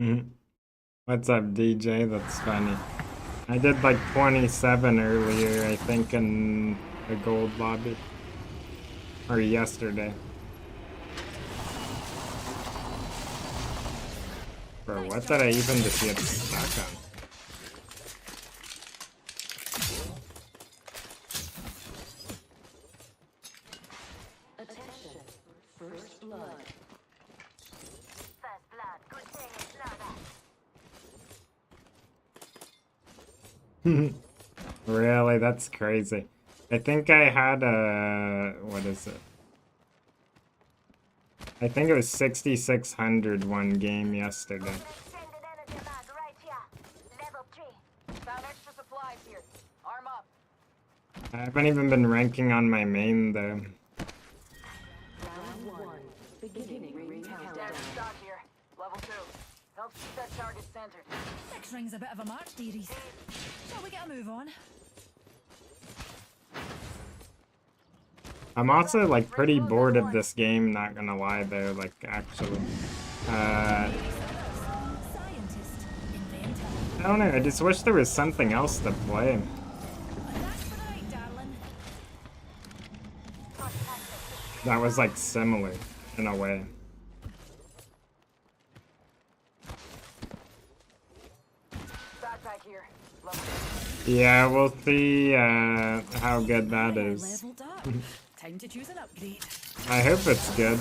Mhm. What's up, DJ? That's funny. I did like 27 earlier, I think, in the gold lobby. Or yesterday. Bro, what did I even just get stuck on? Attention, first blood. First blood, good thing it's not that. Really? That's crazy. I think I had a... What is it? I think it was 6,600 one game yesterday. Extended energy mag right here. Level 3. Found extra supplies here. Arm up. I haven't even been ranking on my main, though. Round 1. Beginning ring countdown. Dead stock here. Level 2. Helps keep that target centered. Next ring's a bit of a march, dearies. Shall we get a move on? I'm also, like, pretty bored of this game, not gonna lie, though, like, actually. I Scientist, inventor. don't know, I just wish there was something else to play. That's for the night, darling. That was, like, similar, in a way. Backpack here. Level 2. Yeah, we'll see, how good that is. Leveled up. Time to choose an upgrade. I hope it's good.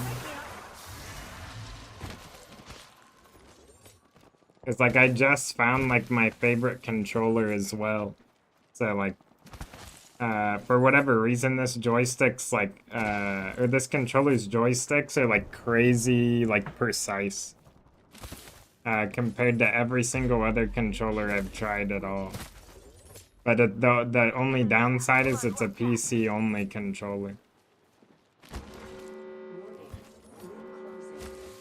It's like I just found like my favorite controller as well. So like for whatever reason this joystick's like or this controller's joysticks are like crazy like precise. Compared to every single other controller I've tried at all. But the only downside is it's a PC only controller.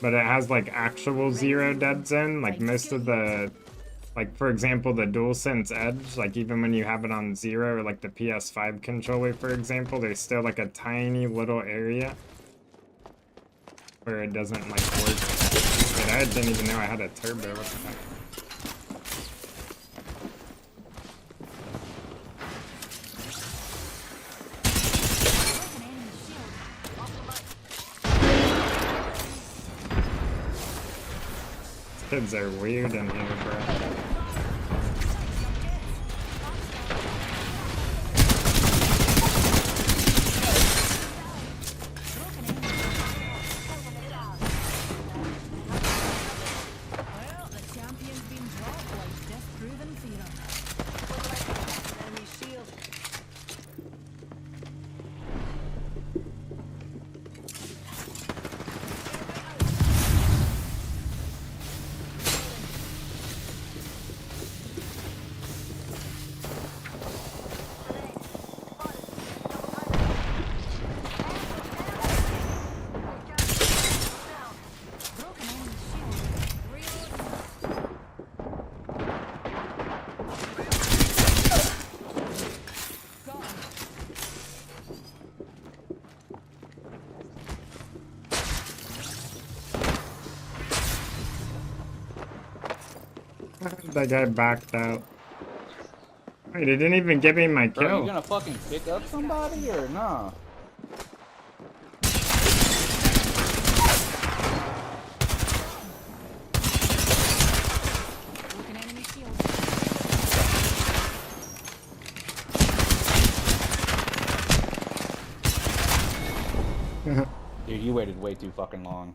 But it has like actual zero dead zone, like most of the, like for example the DualSense Edge, like even when you have it on zero, or like the PS5 controller for example, there's still like a tiny little area where it doesn't like work. Wait, I didn't even know I had a turbo, what the heck? Kids are weird in here, bro. Well, the champion's been dropped like disproven theorem. Enemy shield. Broken enemy shield. Reload. Gone. That guy backed out. Wait, he didn't even give me my Bro, you kill. gonna fucking pick up somebody or nah? Broken enemy shield. Dude, you waited way too fucking long.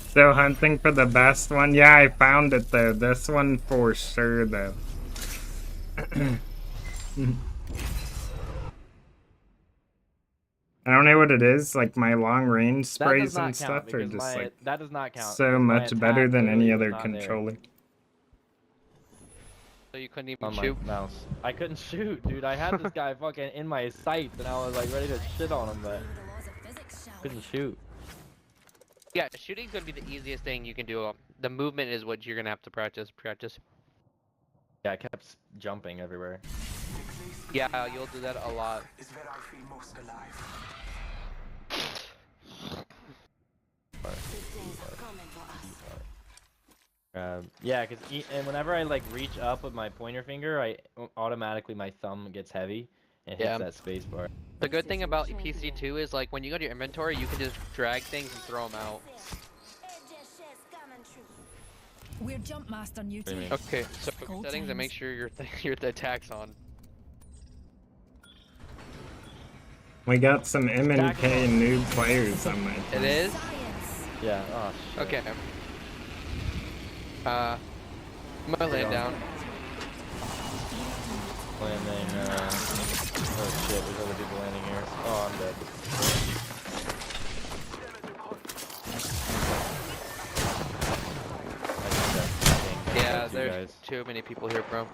Still hunting for the best one? Yeah, I found it though. This one for sure though. I don't know what it is, like my long range That does sprays not and count stuff are because just like that does not count. so because my much better attack than any literally was other not there controller. So you couldn't even on my shoot? mouse. I couldn't shoot, dude. I had this guy fucking in my sights and I was like ready to shit on him, but The laws of physics, shall we? couldn't shoot. Yeah, shooting's gonna be the easiest thing you can do. The movement is what you're gonna have to practice. Yeah, I kept jumping everywhere. Yeah, you'll do that a lot. Is where I feel most alive. Yeah, cause and whenever I like reach up with my pointer finger, I automatically my thumb gets heavy and hits Yeah. that space bar. The good thing about PC2 is like when you go to your inventory, you can just drag things and throw them out. We're jump master What do you Newty. mean? Okay, so go Cold settings and make times. sure your attack's on. We got some Attack M&K is new players on my It team. is? Science. Yeah. Oh shit. Okay. I'm gonna land down. Landing. Oh shit. There's other people landing here. Oh, I'm dead. I just got pinged by Yeah, two there's guys. too many people here, bro.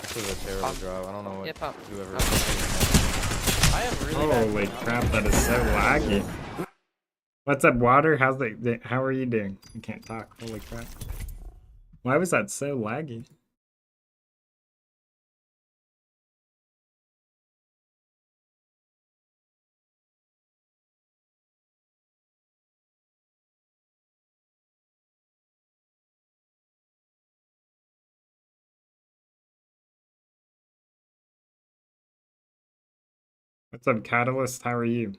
This is a terrible drop. I don't know what Yep, whoever. I have really bad Holy ping. crap, that is so laggy. What's up, Water? How are you doing? You can't talk. Holy crap. Why was that so laggy? What's up, Catalyst? How are you?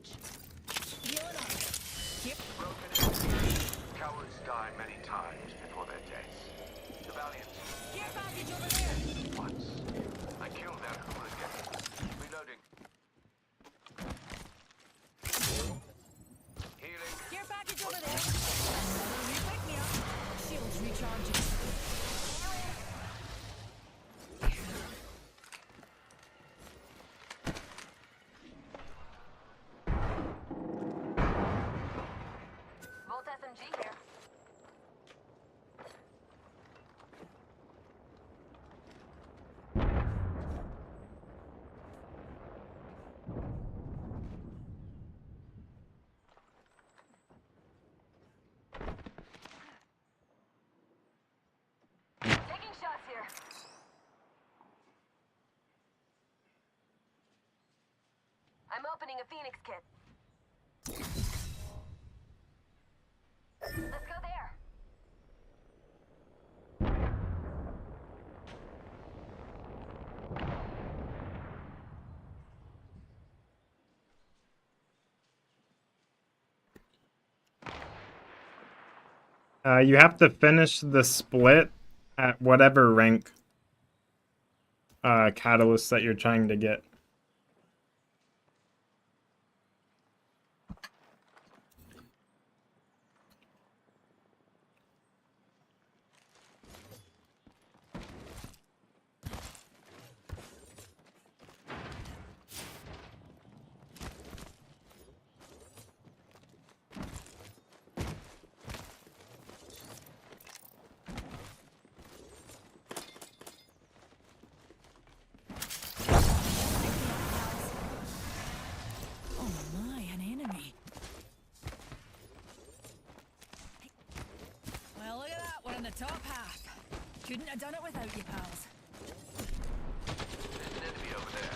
damage. Healing up. Yep. Cowards die many times before their deaths. The valiant Care package over there. once. I killed that hooligan. Reloading. Healing. Care package over there. Another pick me up. Shields recharging. Volt SMG here. Taking shots here. I'm opening a Phoenix kit. Let's go there. You have to finish the split at whatever rank catalyst that you're trying to get. Oh my, an enemy. Well, look at that. We're in the top half. Couldn't have done it without you, pals. There's an enemy over there.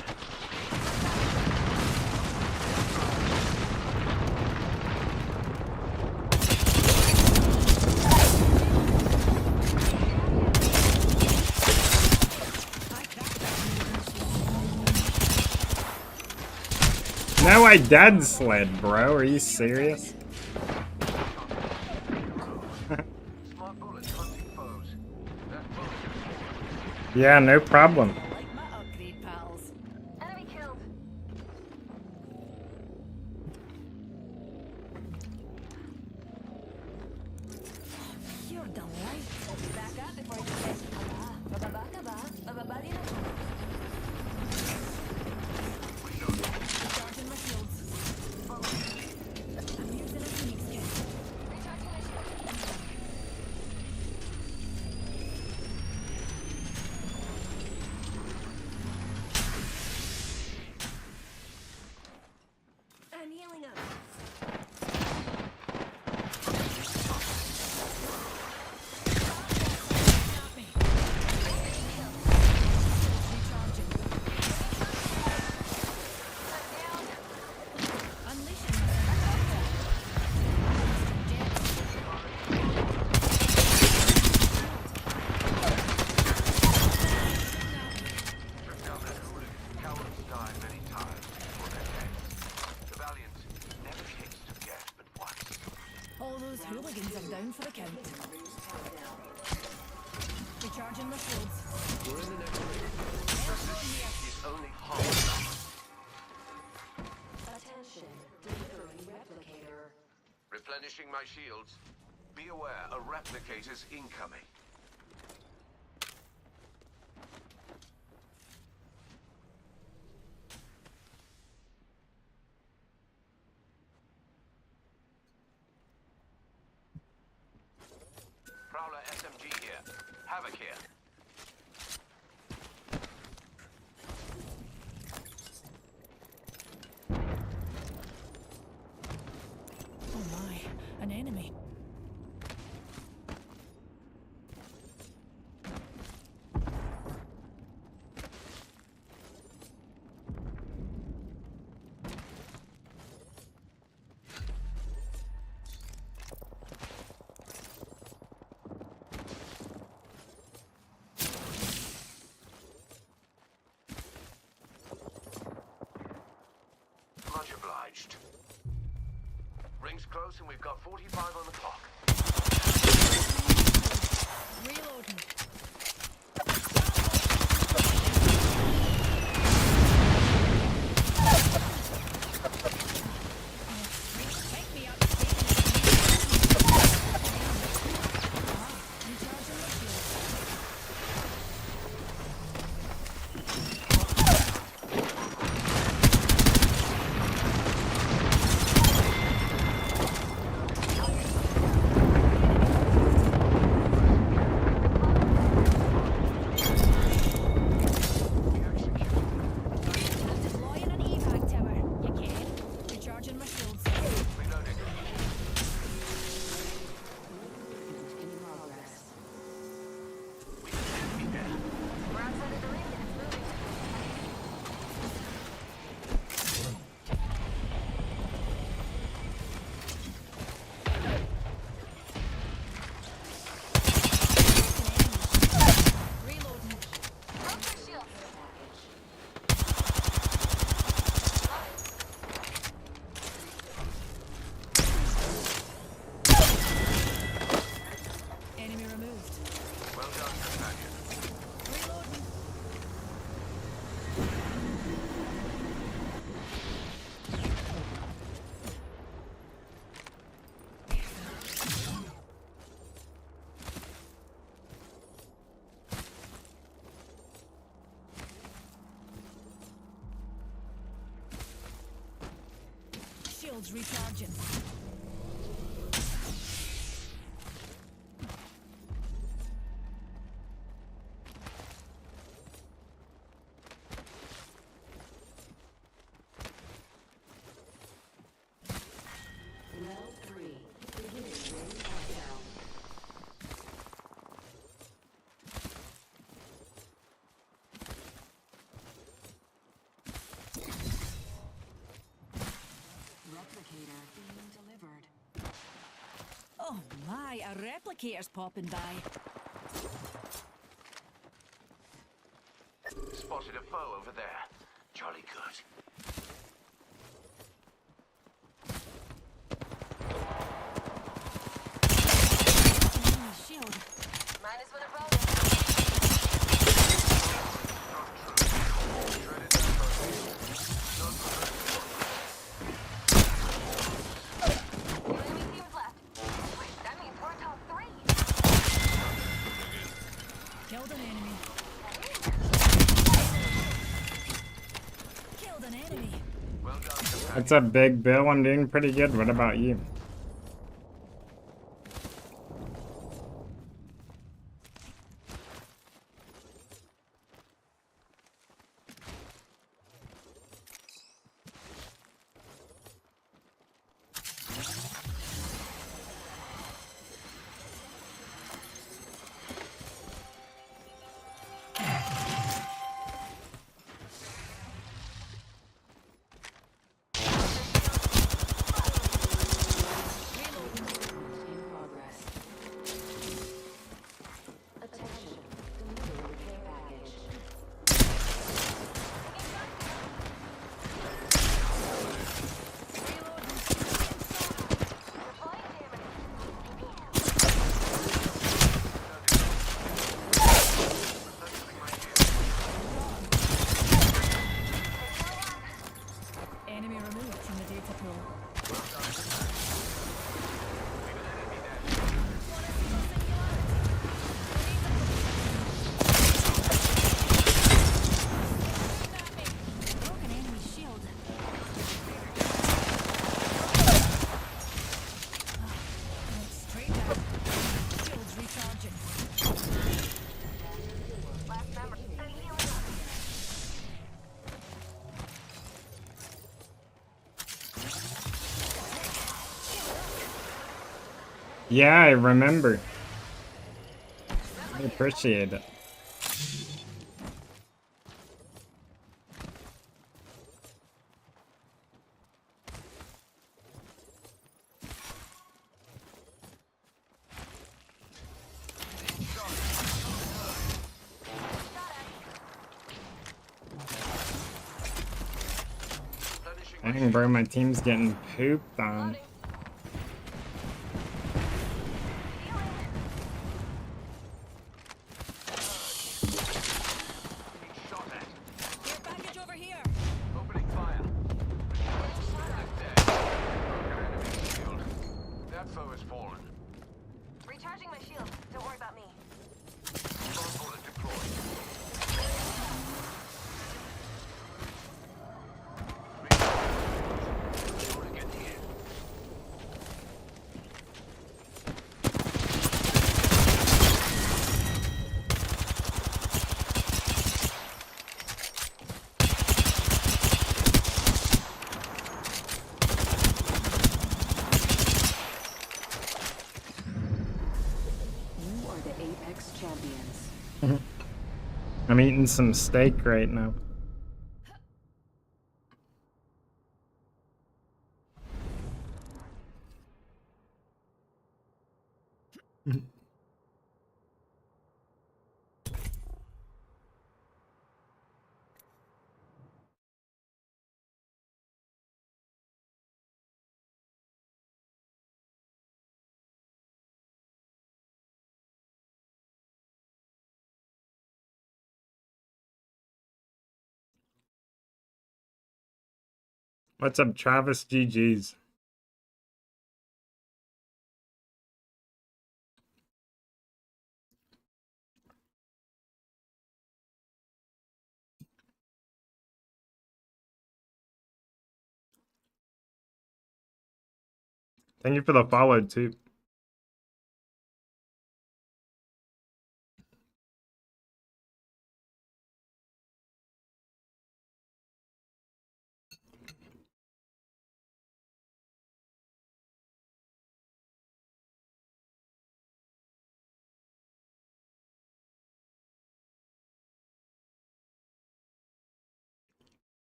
No, I dead slid, bro. Are you serious? Smart bullets hunting foes. That bullet Yeah, no problem. Like my upgrade, pals. Enemy killed. You're delightful. Back up before you get Recharging my shields. I'm using a Phoenix kit. Recharging my shield. I'm healing up. Got me. Recharging. Unleashing took down that hooligan. Cowards die many times before their deaths. The valiant never takes to the gas but once. all those hooligans are down for the count. Recharging my shields. We're in the next ring. Is only half. Attention, delivering replicator. Replenishing my shields. Be aware, a replicator's incoming. Prowler SMG here. Havoc here. Oh my, an enemy. Much obliged. Ring's close and we've got 45 on the clock. Reloading. Take me up. Recharging my shield. I'm deploying an evac tower. You can. Recharging my shields. Reloading. In progress. We can't be dead. We're outside of the ring and it's moving. Reloading. Enemy removed. Well done, companion. Reloading. Shields recharging. Level 3. Beginning ring countdown. Replicator being delivered. Oh my, a replicator's popping by. Spotted a foe over there. Jolly good. Enemy shield. Minus one opponent. Shredded that foe. Not Two enemy teams left. Wait, that means we're top 3. Killed an enemy. Killed an enemy. well done, companion. What's up, Big Bill? I'm doing pretty good. What about you? In progress. Attention. Delivering care package. Enemy removed from the data pool. Broken enemy shield. Went straight down. Shields recharging. Last member. Healing up. Yeah, I remember. I appreciate it. Dang, bro, my team's getting pooped on. I'm eating some steak right now. What's up, Travis? GG's. Thank you for the follow, too.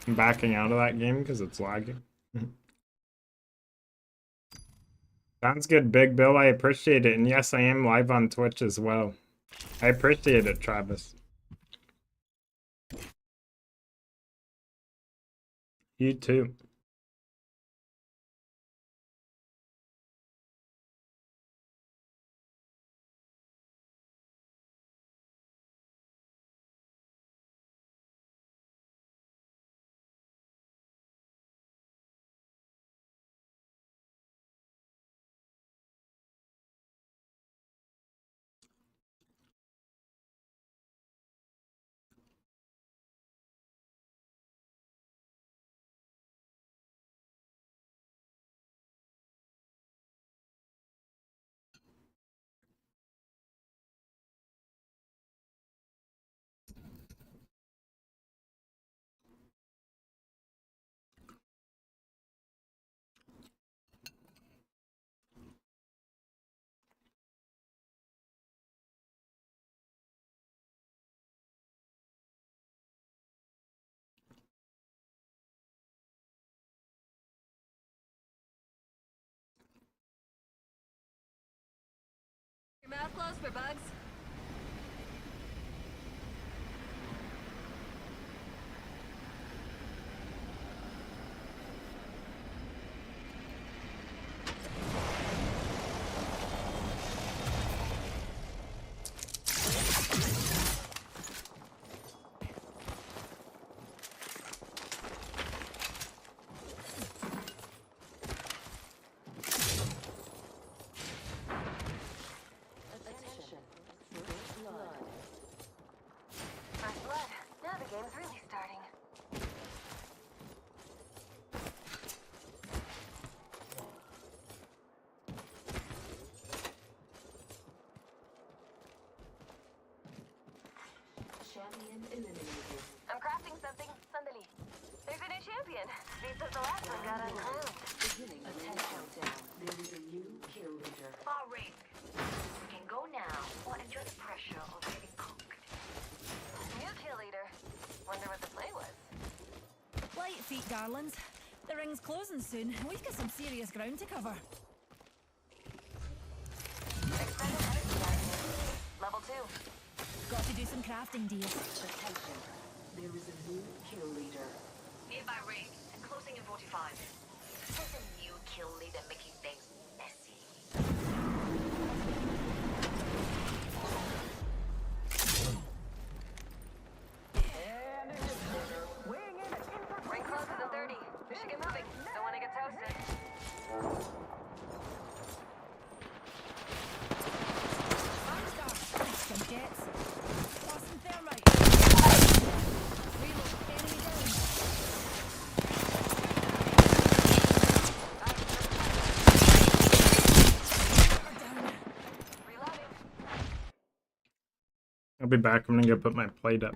I'm backing out of that game because it's lagging. Sounds good, Big Bill. I appreciate it. And yes, I am live on Twitch as well. I appreciate it, Travis. You too. Your mouth closed for bugs? Attention. First blood. First blood. Now the game's really starting. Champion eliminated. I'm crafting something, suddenly. There's a new champion. Because the last one got uncrowned. Beginning a 10 countdown. There is a new kill leader. Bar ring. We can go now or enjoy the pressure of getting cooked. New kill leader. Wonder what the play was. Light feet, darlings. The ring's closing soon. We've got some serious ground to cover. Extended energy active. Level 2. Got to do some crafting deals. Attention. There is a new kill leader. Nearby ring and closing in 45. There's a new kill leader making things messy. I'll be back. I'm gonna go put my plate up.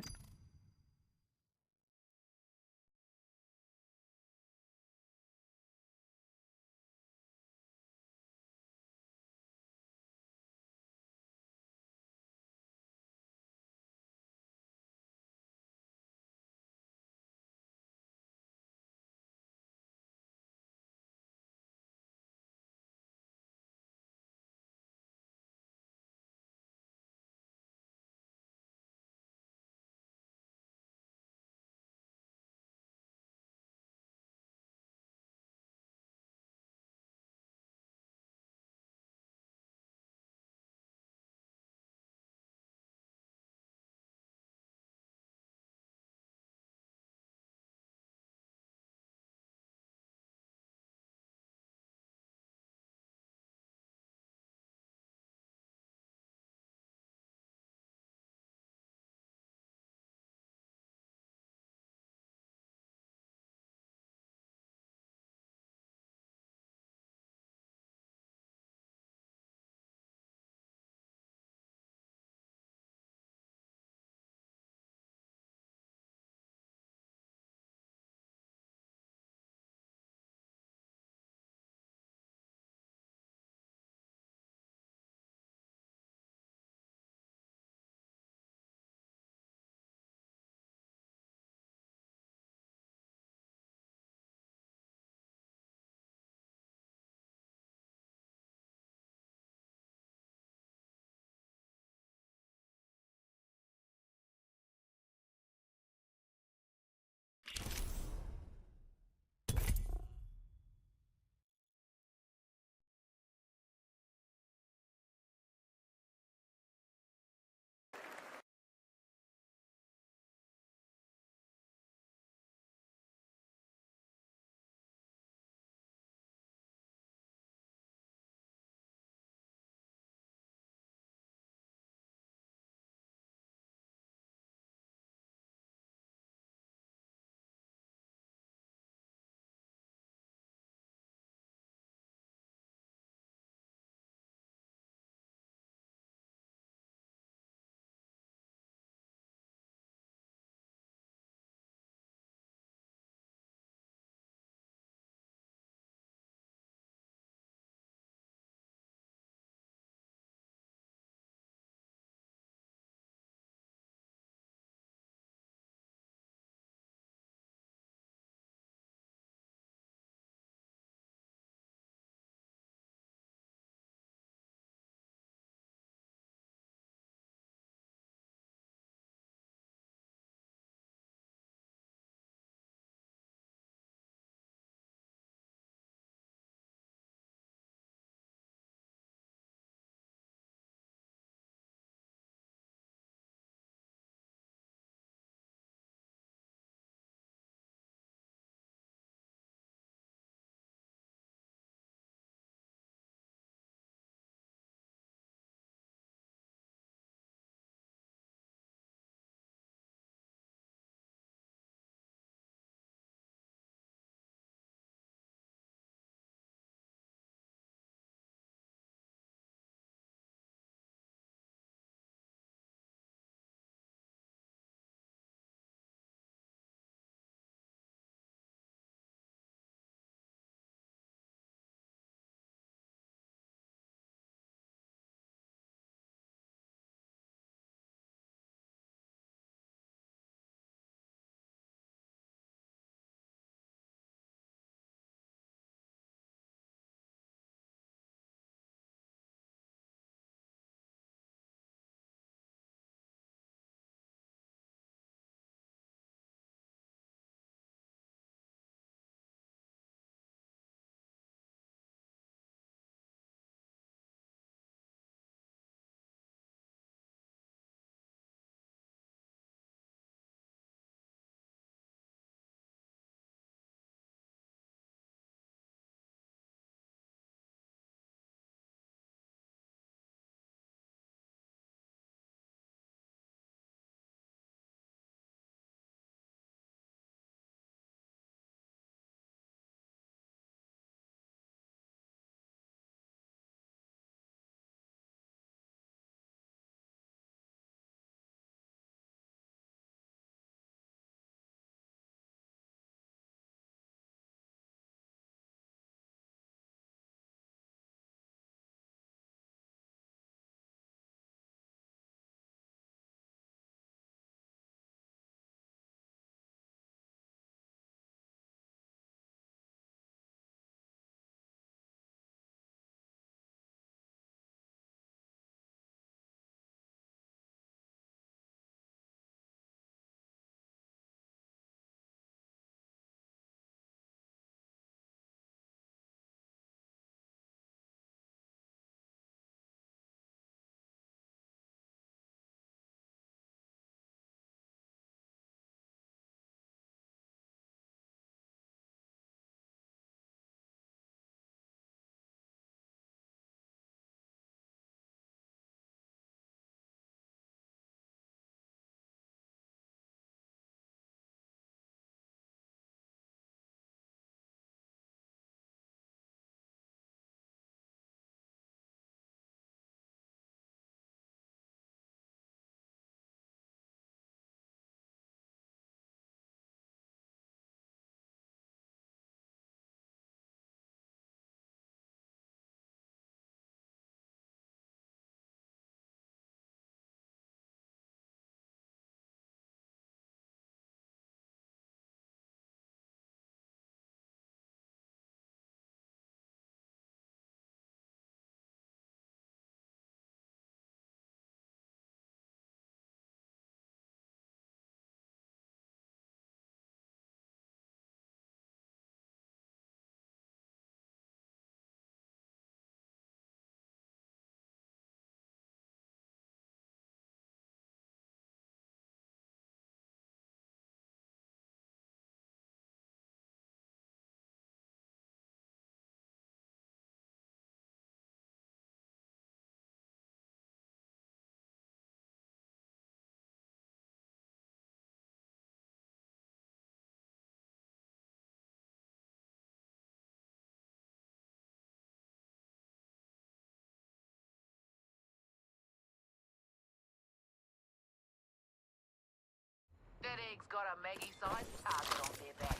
That egg's got a Maggie-sized target on their back.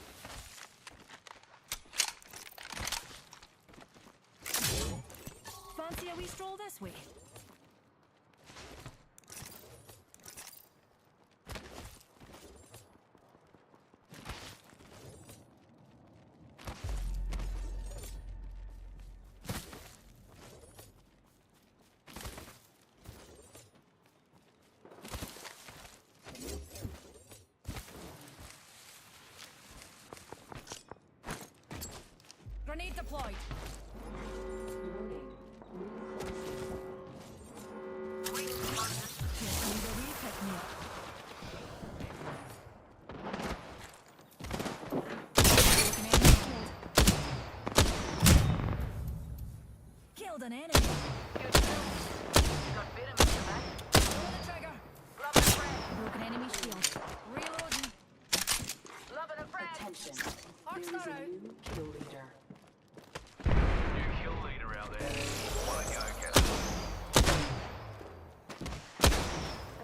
Fancy a wee stroll this way? Grenade deployed. Just need a wee pick-me-up. Broken enemy killed. Killed an enemy. Good kill. Got vitamins in that. Pull the trigger. Loving a frag. Broken enemy shield. Reloading. Loving a frag. Attention. Archer There is a out. new kill leader. New kill leader out there. Wanna go get him?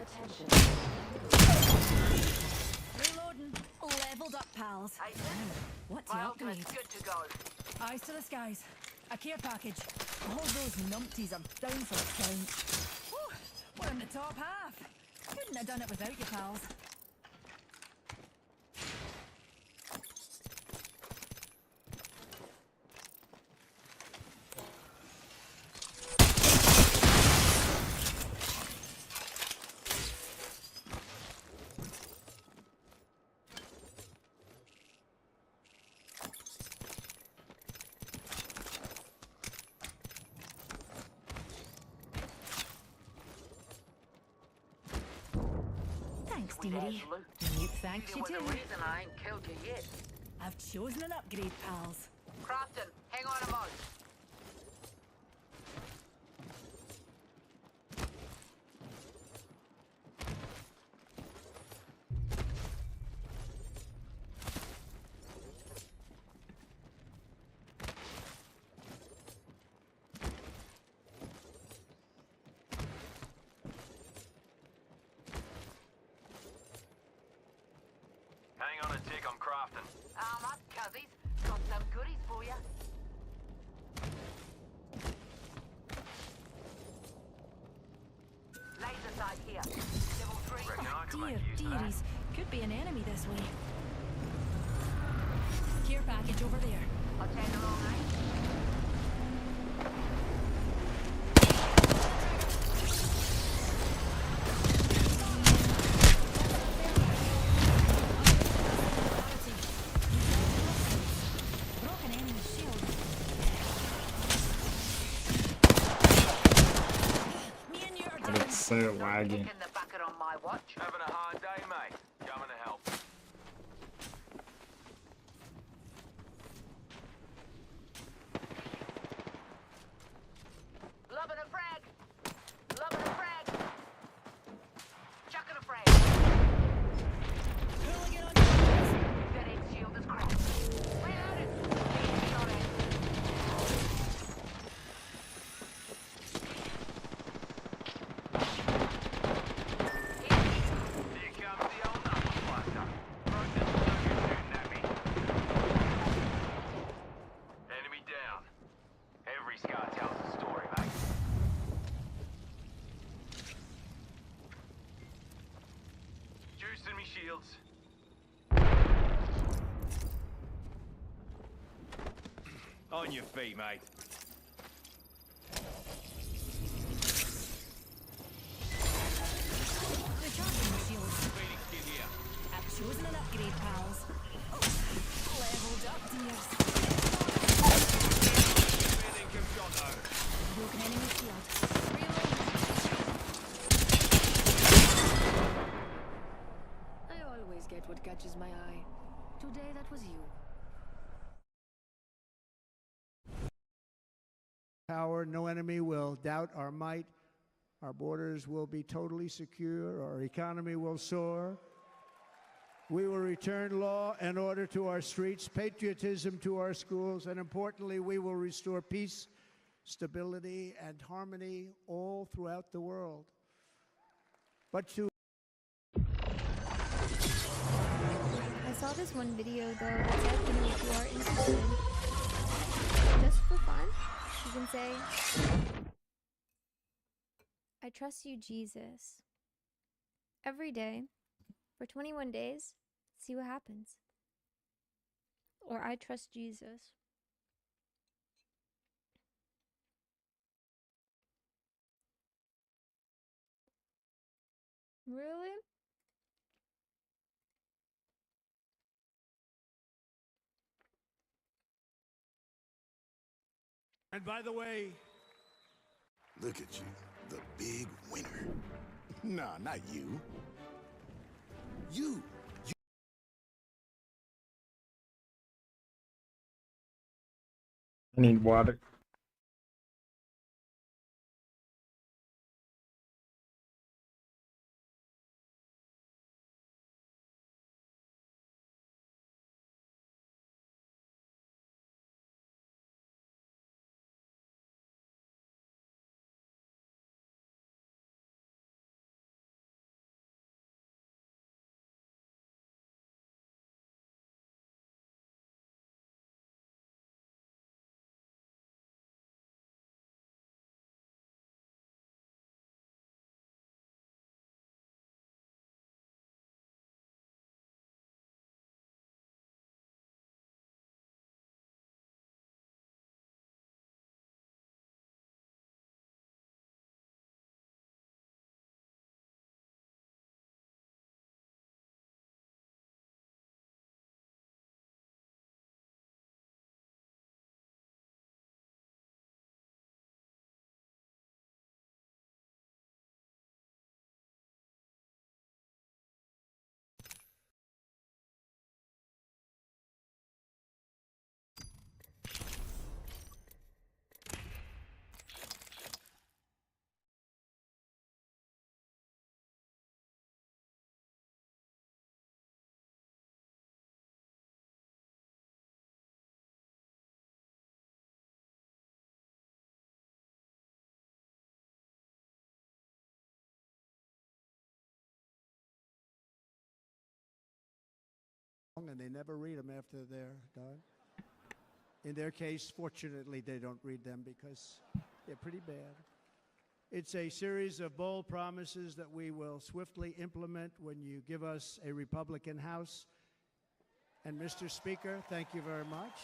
Attention. Reloading. Leveled up, pals. Hey, Sid, What's my your upgrade? ultimate's good to go. Eyes to the skies. A care package. All those numpties are down for a count. Whew, we're in the top half. Couldn't have done it without you, pals. Thanks, We had dearie. loot. Nope, thanks There you was a too. reason I ain't killed you yet. I've chosen an upgrade, pals. Crafton, hang on a mo. Hang on a tick, I'm crafting. Arm up, cuzzies. Got some goodies for you. Laser sight here. Level 3. Reckon I could Dear, make use of that. dearies. Could be an enemy this way. Care package over there. I'll tag along, eh? Broken enemy shield. Me and you are But done. it's so laggy. Kicking the bucket on my watch. Having a hard day, mate. Coming to help. Loving a frag. Loving a frag. Chucking a frag. Pulling it on targets. That egg shield is cracked. Reloaded. Being shot at. Here comes the old knuckle blaster. Right this sucker shooting at me. Enemy down. Every scar tells a story, mate. Juicing me shields. On your feet, mate. Recharging the shield. Phoenix, get here. I've chosen an upgrade, pals. Leveled up, dears. Feeling Gimshoto. Broken enemy shield. Reloading. I always get what catches my eye. Today that was you. Power, no enemy will doubt our might. Our borders will be totally secure. Our economy will soar. We will return law and order to our streets, patriotism to our schools, and importantly, we will restore peace, stability, and harmony all throughout the world. But to saw this one video though that said, you know, if you are interested, just for fun, you can say, I trust you, Jesus. Every day, for 21 days, see what happens. Or I trust Jesus. Really? And by the way, Look at you, the big winner. Nah, not you. You. I need water. and they never read them after they're done. In their case, fortunately, they don't read them because they're pretty bad. It's a series of bold promises that we will swiftly implement when you give us a Republican House. And Mr. Speaker, thank you very much.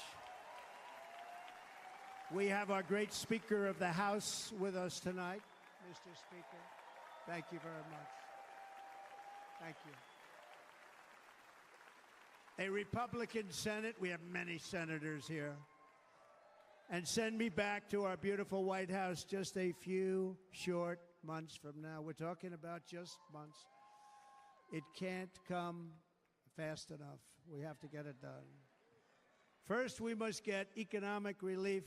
We have our great Speaker of the House with us tonight. Mr. Speaker, thank you very much. Thank you. A Republican Senate, we have many senators here. And send me back to our beautiful White House just a few short months from now. We're talking about just months. It can't come fast enough. We have to get it done. First, we must get economic relief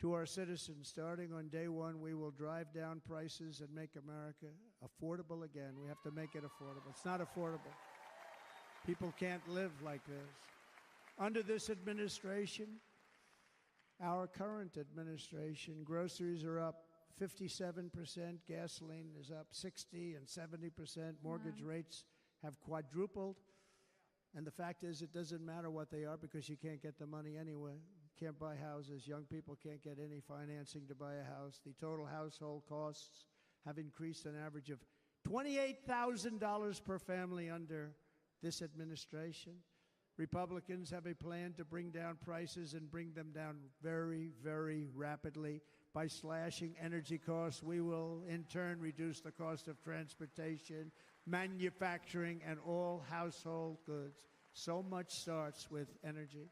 to our citizens. Starting on day one, we will drive down prices and make America affordable again. We have to make it affordable. It's not affordable. People can't live like this. Under this administration, our current administration, groceries are up 57%, gasoline is up 60 and 70%, mortgage rates have quadrupled. And the fact is, it doesn't matter what they are because you can't get the money anyway. You can't buy houses. Young people can't get any financing to buy a house. The total household costs have increased an average of $28,000 per family under this administration. Republicans have a plan to bring down prices and bring them down very, very rapidly. By slashing energy costs, we will in turn reduce the cost of transportation, manufacturing, and all household goods. So much starts with energy.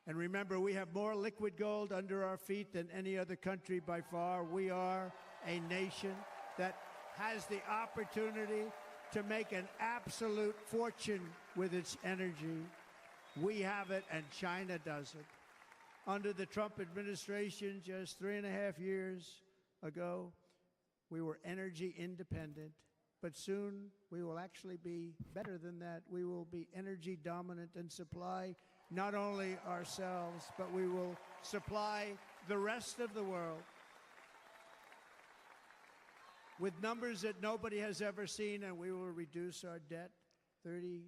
And remember, we have more liquid gold under our feet than any other country by far. We are a nation that has the opportunity to make an absolute fortune with its energy. We have it, and China doesn't. Under the Trump administration, just 3.5 years ago, we were energy independent. But soon, we will actually be better than that. We will be energy dominant and supply not only ourselves, but we will supply the rest of the world with numbers that nobody has ever seen, and we will reduce our debt $36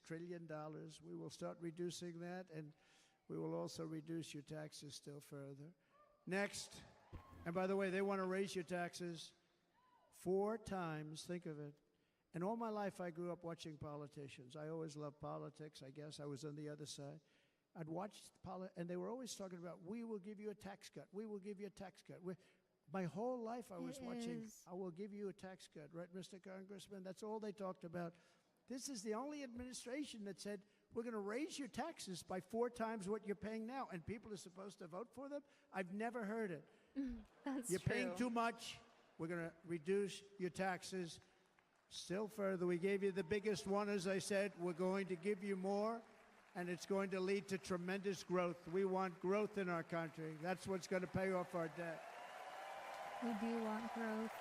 trillion. We will start reducing that, and we will also reduce your taxes still further. Next, and by the way, they want to raise your taxes 4 times. Think of it. And all my life, I grew up watching politicians. I always loved politics. I guess I was on the other side. I'd watch and they were always talking about, we will give you a tax cut. We will give you a tax cut. My whole life, I was watching, I will give you a tax cut. Right, Mr. Congressman? That's all they talked about. This is the only administration that said, we're going to raise your taxes by 4 times what you're paying now, and people are supposed to vote for them? I've never heard it. That's You're true. paying too much. We're going to reduce your taxes still further. We gave you the biggest one, as I said. We're going to give you more, and it's going to lead to tremendous growth. We want growth in our country. That's what's going to pay off our debt. We do want growth.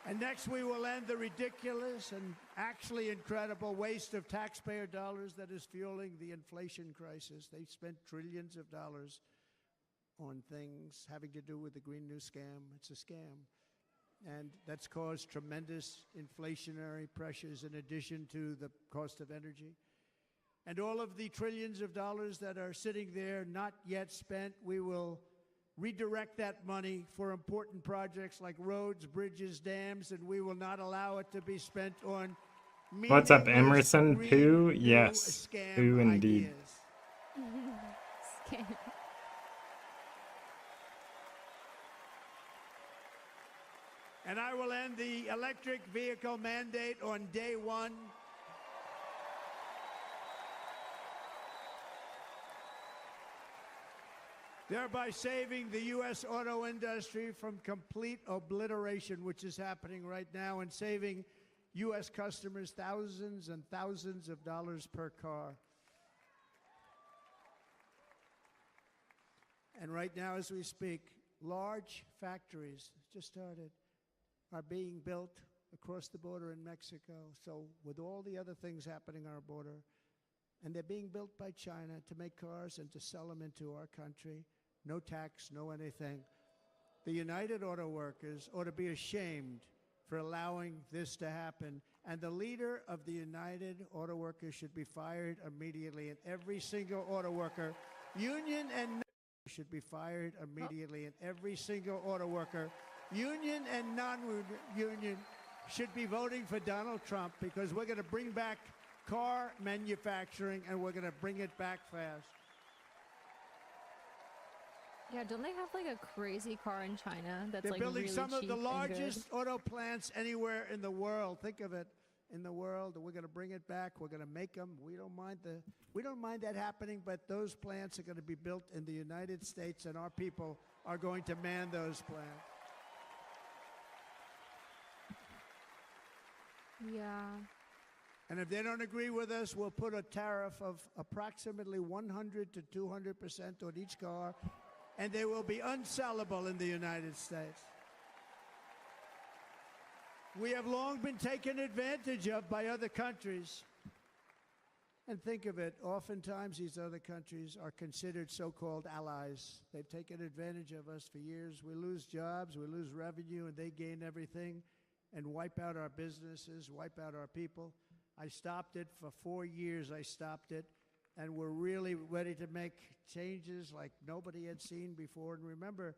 And next, we will end the ridiculous and actually incredible waste of taxpayer dollars that is fueling the inflation crisis. They've spent trillions of dollars on things having to do with the Green New Scam. It's a scam. And that's caused tremendous inflationary pressures in addition to the cost of energy. And all of the trillions of dollars that are sitting there not yet spent, we will redirect that money for important projects like roads, bridges, dams, and we will not allow it to be spent on What's up, meaningless Emerson? Green Pooh? New Yes. scam Pooh indeed. ideas. Scam. And I will end the electric vehicle mandate on day 1. Thereby saving the U.S. auto industry from complete obliteration, which is happening right now, and saving U.S. customers thousands and thousands of dollars per car. And right now, as we speak, large factories just started are being built across the border in Mexico. So with all the other things happening on our border, and they're being built by China to make cars and to sell them into our country. No tax, no anything. The United Auto Workers ought to be ashamed for allowing this to happen. And the leader of the United Auto Workers should be fired immediately. And every single auto worker, union and should be fired immediately. And every single auto worker, union and non-union, should be voting for Donald Trump, because we're going to bring back car manufacturing, and we're going to bring it back fast. Yeah, don't they have like a crazy car in China that's They're like building really some of cheap the and largest auto plants anywhere in the world. Think of it, in the world. And we're going to bring it back. We're going to make them. We don't mind that happening, but those plants are going to be built in the United States, and our people are going to man those plants. good? Yeah. And if they don't agree with us, we'll put a tariff of approximately 100 to 200% on each car, and they will be unsellable in the United States. We have long been taken advantage of by other countries. And think of it, oftentimes these other countries are considered so-called allies. They've taken advantage of us for years. We lose jobs, we lose revenue, and they gain everything and wipe out our businesses, wipe out our people. I stopped it for 4 years. I stopped it, and we're really ready to make changes like nobody had seen before. And remember,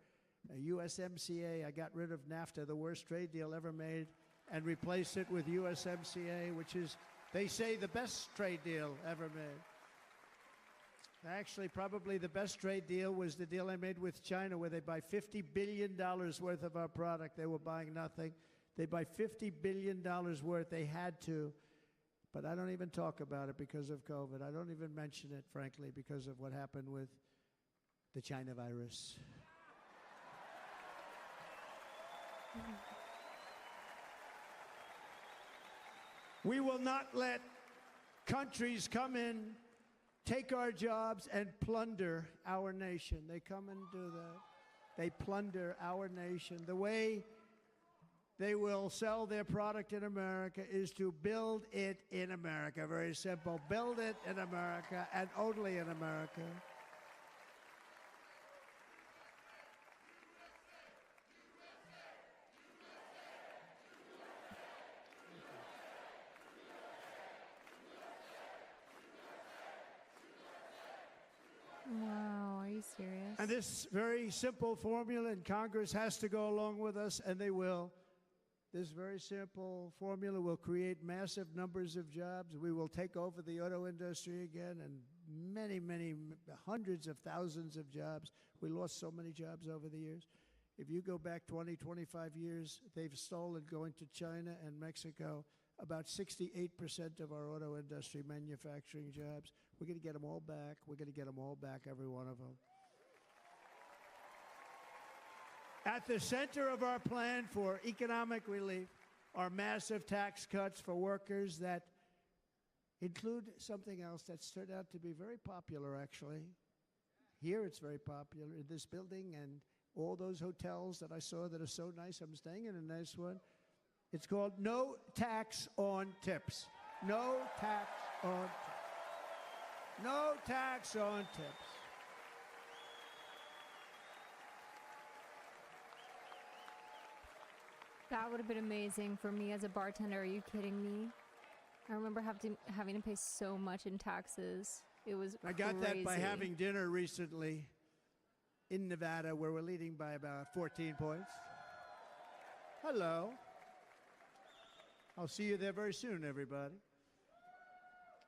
USMCA, I got rid of NAFTA, the worst trade deal ever made, and replaced it with USMCA, which is, they say, the best trade deal ever made. Actually, probably the best trade deal was the deal I made with China, where they buy $50 billion worth of our product. They were buying nothing. They buy $50 billion worth. They had to. But I don't even talk about it because of COVID. I don't even mention it, frankly, because of what happened with the China virus. We will not let countries come in, take our jobs, and plunder our nation. They come and do that. They plunder our nation. The way they will sell their product in America is to build it in America. Very simple. Build it in America and only in America. And this very simple formula, and Congress has to go along with us, and they will. This very simple formula will create massive numbers of jobs. We will take over the auto industry again, and many, hundreds of thousands of jobs. We lost so many jobs over the years. If you go back 20, 25 years, they've stolen, going to China and Mexico, about 68% of our auto industry manufacturing jobs. We're going to get them all back. We're going to get them all back, every one of them. At the center of our plan for economic relief are massive tax cuts for workers that include something else that's turned out to be very popular, actually. Here it's very popular, in this building and all those hotels that I saw that are so nice. I'm staying in a nice one. It's called no tax on tips. No tax on tips. No tax on tips. That would have been amazing for me as a bartender. Are you kidding me? I remember having to pay so much in taxes. It was crazy. I got that by having dinner recently in Nevada, where we're leading by about 14 points. Hello. I'll see you there very soon, everybody.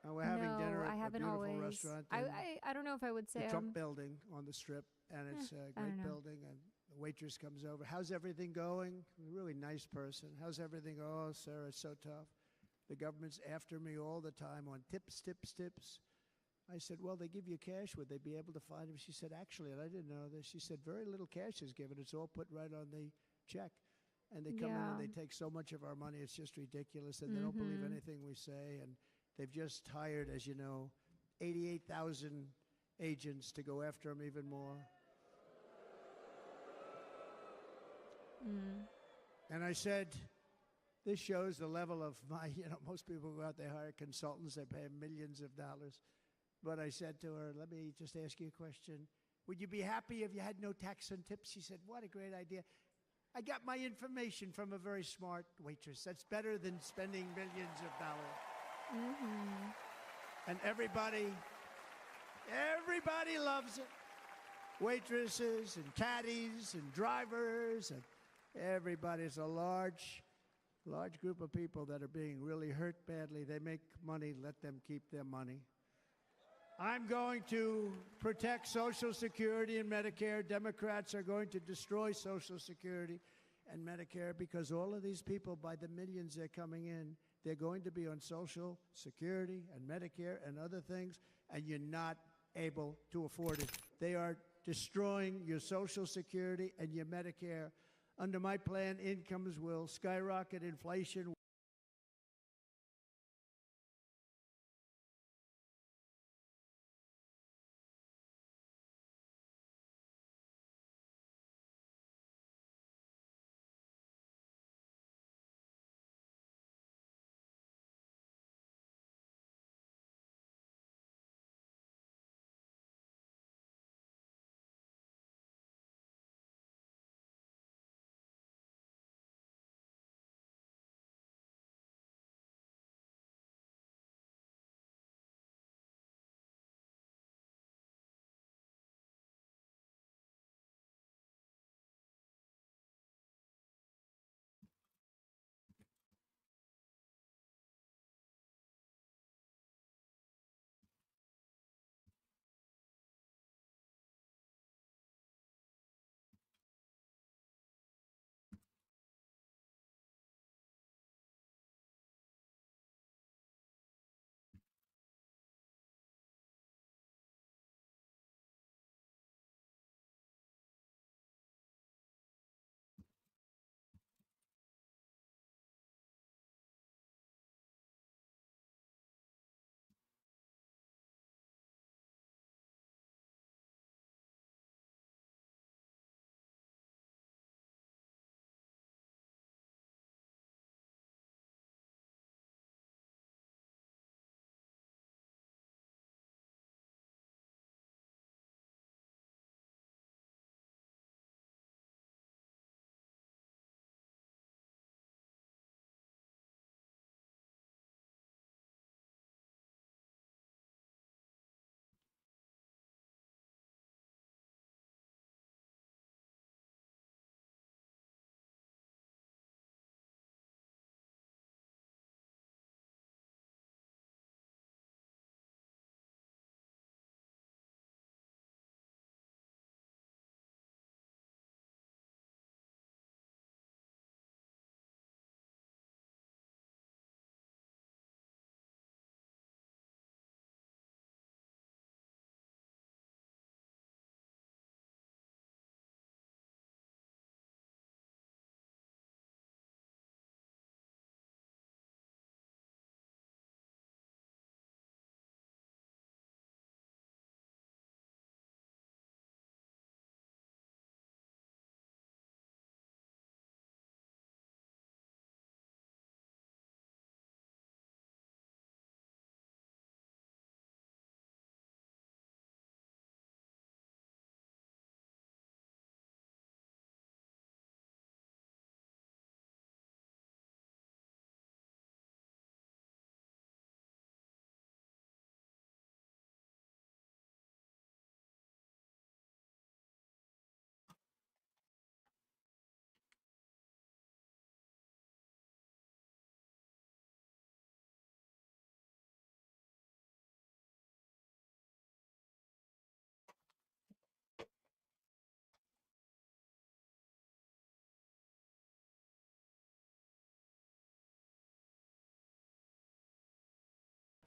And we're having dinner at a beautiful restaurant. I don't know if I would say the Trump building on the Strip, and it's a great building. And the waitress comes over. How's everything going? A really nice person. How's everything? Oh, Sarah, it's so tough. The government's after me all the time on tips, tips, tips. I said, well, they give you cash. Would they be able to find them? She said, actually, and I didn't know this. She said, very little cash is given. It's all put right on the check. And they come in and they take so much of our money. It's just ridiculous. And they don't believe anything we say. And they've just hired, as you know, 88,000 agents to go after them even more. And I said, this shows the level of my, most people go out, they hire consultants, they pay them millions of dollars. But I said to her, let me just ask you a question. Would you be happy if you had no tax on tips? She said, what a great idea. I got my information from a very smart waitress. That's better than spending millions of dollars. And everybody loves it. Waitresses and caddies and drivers and everybody's a large group of people that are being really hurt badly. They make money, let them keep their money. I'm going to protect Social Security and Medicare. Democrats are going to destroy Social Security and Medicare because all of these people, by the millions they're coming in, they're going to be on Social Security and Medicare and other things, and you're not able to afford it. They are destroying your Social Security and your Medicare. Under my plan, incomes will skyrocket, inflation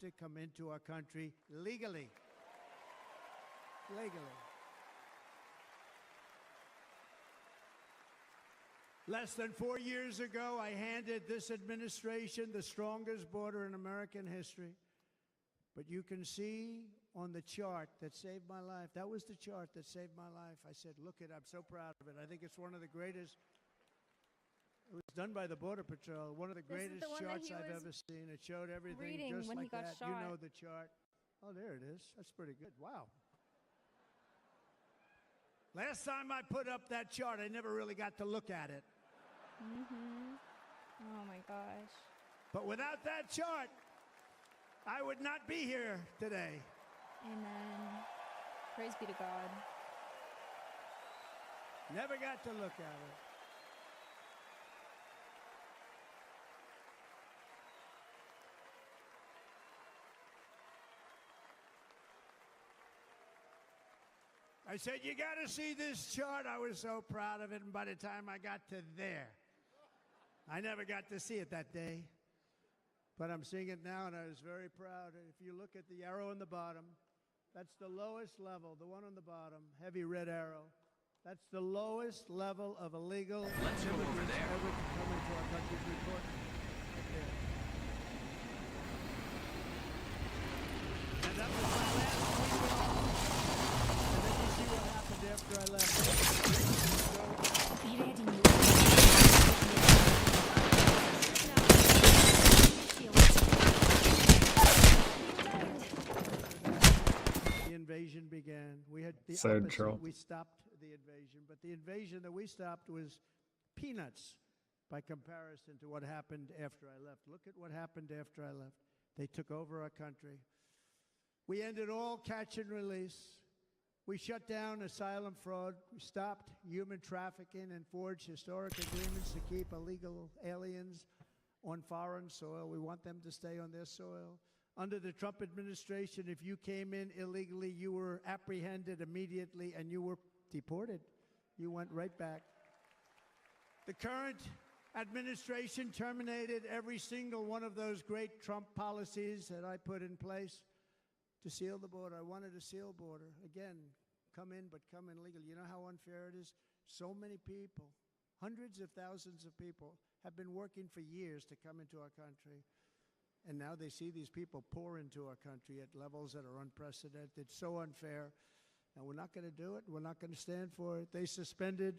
to come into our country legally. Legally. Less than 4 years ago, I handed this administration the strongest border in American history. But you can see on the chart that saved my life, that was the chart that saved my life. I said, look it, I'm so proud of it. I think it's one of the greatest. It was done by the Border Patrol, one of the greatest charts I've ever seen. It showed everything just like that. You know the chart. Oh, there it is. That's pretty good. Wow. Last time I put up that chart, I never really got to look at it. Oh my gosh. But without that chart, I would not be here today. Amen. Praise be to God. Never got to look at it. I said, you got to see this chart. I was so proud of it. And by the time I got to there, I never got to see it that day. But I'm seeing it now, and I was very proud. If you look at the arrow on the bottom, that's the lowest level, the one on the bottom, heavy red arrow. That's the lowest level of illegal Let's go over there. ever to come into our country's report. Right there. And that was my last week off. And then you see what happened after I left. The invasion began. We had the So opposite. true. We stopped the invasion, but the invasion that we stopped was peanuts by comparison to what happened after I left. Look at what happened after I left. They took over our country. We ended all catch and release. We shut down asylum fraud. We stopped human trafficking and forged historic agreements to keep illegal aliens on foreign soil. We want them to stay on their soil. Under the Trump administration, if you came in illegally, you were apprehended immediately and you were deported. You went right back. The current administration terminated every single one of those great Trump policies that I put in place to seal the border. I wanted a seal border. Again, come in, but come in legally. You know how unfair it is? So many people, hundreds of thousands of people, have been working for years to come into our country. And now they see these people pour into our country at levels that are unprecedented. So unfair. And we're not going to do it. We're not going to stand for it. They suspended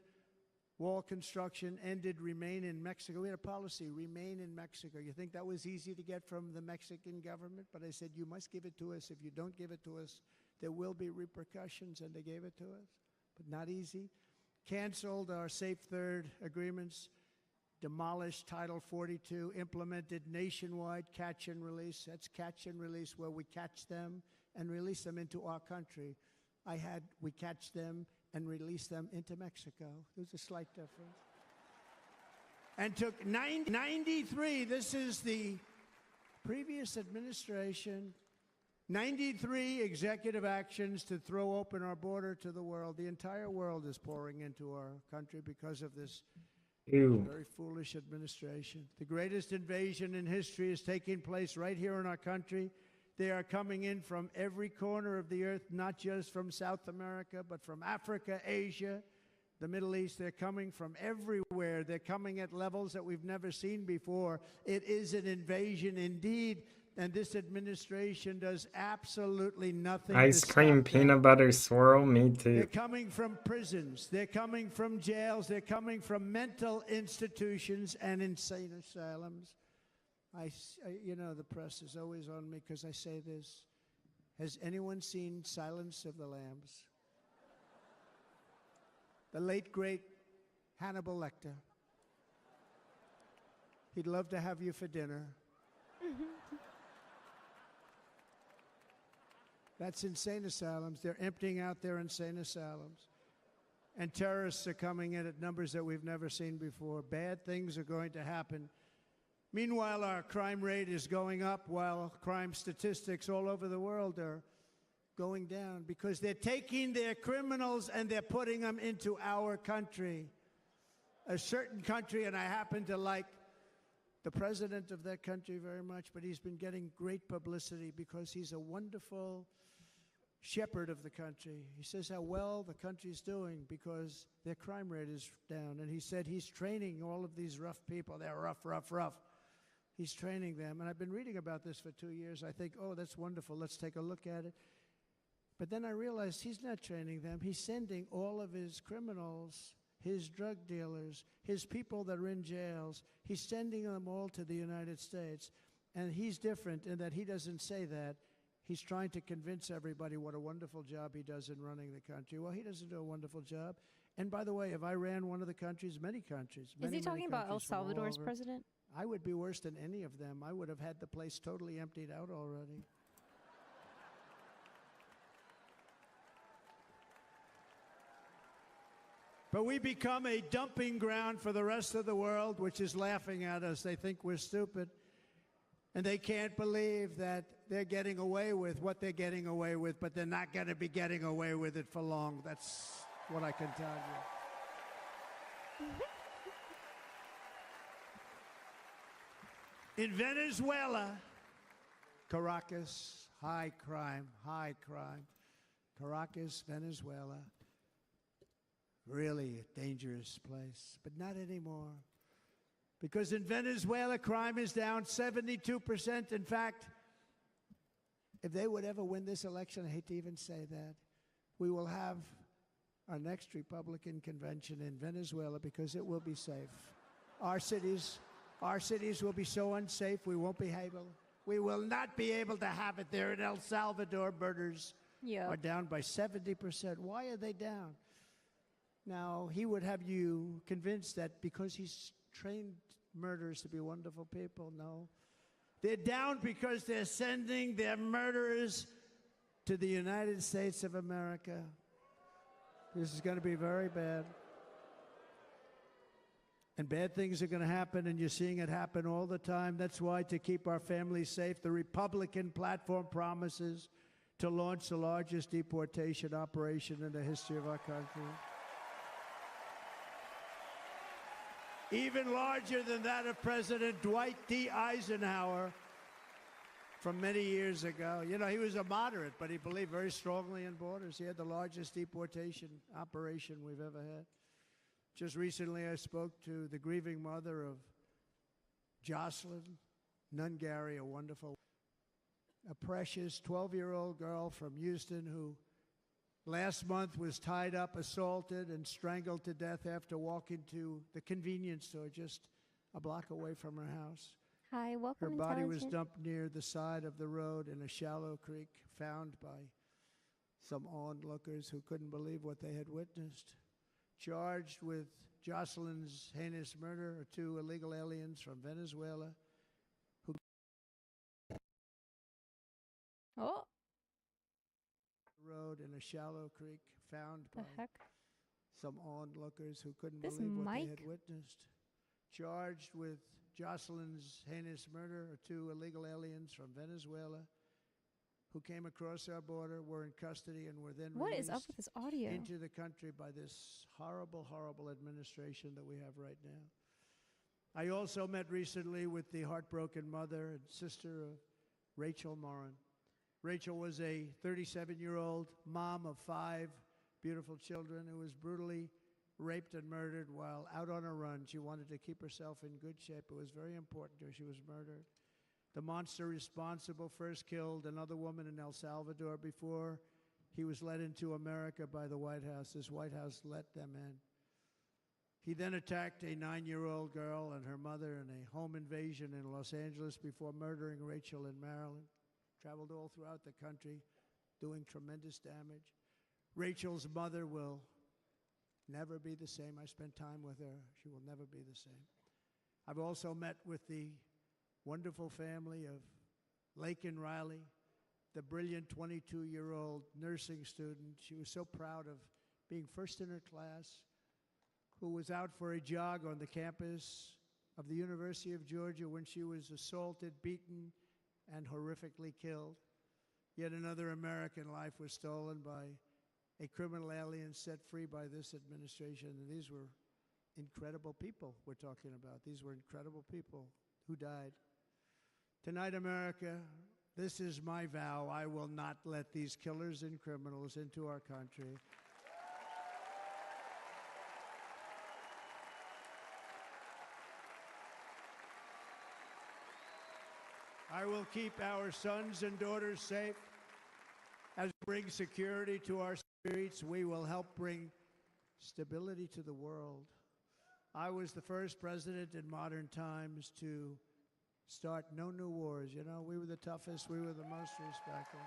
wall construction, ended remain in Mexico. We had a policy, remain in Mexico. You think that was easy to get from the Mexican government? But I said, you must give it to us. If you don't give it to us, there will be repercussions. And they gave it to us. But not easy. Canceled our Safe Third agreements. Demolished Title 42, implemented nationwide catch and release. That's catch and release, where we catch them and release them into our country. We catch them and release them into Mexico. There's a slight difference. And took 93, this is the previous administration, 93 executive actions to throw open our border to the world. The entire world is pouring into our country because of this very foolish administration. The greatest invasion in history is taking place right here in our country. They are coming in from every corner of the earth, not just from South America, but from Africa, Asia, the Middle East. They're coming from everywhere. They're coming at levels that we've never seen before. It is an invasion indeed. And this administration does absolutely nothing. Ice cream, peanut butter swirl, me too. They're coming from prisons. They're coming from jails. They're coming from mental institutions and insane asylums. You know, the press is always on me because I say this. Has anyone seen Silence of the Lambs? The late, great Hannibal Lecter. He'd love to have you for dinner. That's insane asylums. They're emptying out their insane asylums. And terrorists are coming in at numbers that we've never seen before. Bad things are going to happen. Meanwhile, our crime rate is going up while crime statistics all over the world are going down because they're taking their criminals and they're putting them into our country. A certain country, and I happen to like the president of that country very much, but he's been getting great publicity because he's a wonderful shepherd of the country. He says how well the country's doing because their crime rate is down. And he said he's training all of these rough people. They're rough. He's training them. And I've been reading about this for 2 years. I think, oh, that's wonderful. Let's take a look at it. But then I realized he's not training them. He's sending all of his criminals, his drug dealers, his people that are in jails, he's sending them all to the United States. And he's different in that he doesn't say that. He's trying to convince everybody what a wonderful job he does in running the country. Well, he doesn't do a wonderful job. And by the way, if I ran one of the countries, many countries, Is he talking about El countries from all Salvador's over, president? I would be worse than any of them. I would have had the place totally emptied out already. But we become a dumping ground for the rest of the world, which is laughing at us. They think we're stupid. And they can't believe that they're getting away with what they're getting away with, but they're not going to be getting away with it for long. That's what I can tell you. In Venezuela, Caracas, high crime. Caracas, Venezuela. Really a dangerous place, but not anymore. Because in Venezuela, crime is down 72%. In fact, if they would ever win this election, I hate to even say that, we will have our next Republican convention in Venezuela because it will be safe. Our cities will be so unsafe, we will not be able to have it there. In El Salvador, murders are down by 70%. Why are they down? Now, he would have you convinced that because he's trained murderers to be wonderful people. No. They're down because they're sending their murderers to the United States of America. This is going to be very bad. And bad things are going to happen, and you're seeing it happen all the time. That's why, to keep our families safe, the Republican platform promises to launch the largest deportation operation in the history of our country. Even larger than that of President Dwight D. Eisenhower from many years ago. You know, he was a moderate, but he believed very strongly in borders. He had the largest deportation operation we've ever had. Just recently, I spoke to the grieving mother of Jocelyn Nungary, a wonderful, a precious 12-year-old girl from Houston who last month was tied up, assaulted, and strangled to death after walking to the convenience store just a block away from her house. Hi, welcome. Her body was dumped near the side of the road in a shallow creek, found by some onlookers who couldn't believe what they had witnessed. Charged with Jocelyn's heinous murder are 2 illegal aliens from Venezuela who road in a shallow creek, found by some onlookers who couldn't believe what they had witnessed. Charged with Jocelyn's heinous murder are 2 illegal aliens from Venezuela who came across our border, were in custody, and were then released into the country by this horrible, horrible administration that we have right now. I also met recently with the heartbroken mother and sister of Rachel Morin. Rachel was a 37-year-old mom of 5 beautiful children who was brutally raped and murdered while out on a run. She wanted to keep herself in good shape. It was very important to her. She was murdered. The monster responsible first killed another woman in El Salvador before he was led into America by the White House. This White House let them in. He then attacked a 9-year-old girl and her mother in a home invasion in Los Angeles before murdering Rachel in Maryland. Traveled all throughout the country, doing tremendous damage. Rachel's mother will never be the same. I spent time with her. She will never be the same. I've also met with the wonderful family of Laken Riley, the brilliant 22-year-old nursing student. She was so proud of being first in her class, who was out for a jog on the campus of the University of Georgia when she was assaulted, beaten, and horrifically killed. Yet another American life was stolen by a criminal alien set free by this administration. And these were incredible people we're talking about. These were incredible people who died. Tonight, America, this is my vow. I will not let these killers and criminals into our country. I will keep our sons and daughters safe. As we bring security to our streets, we will help bring stability to the world. I was the first president in modern times to start no new wars. You know, we were the toughest, we were the most respected.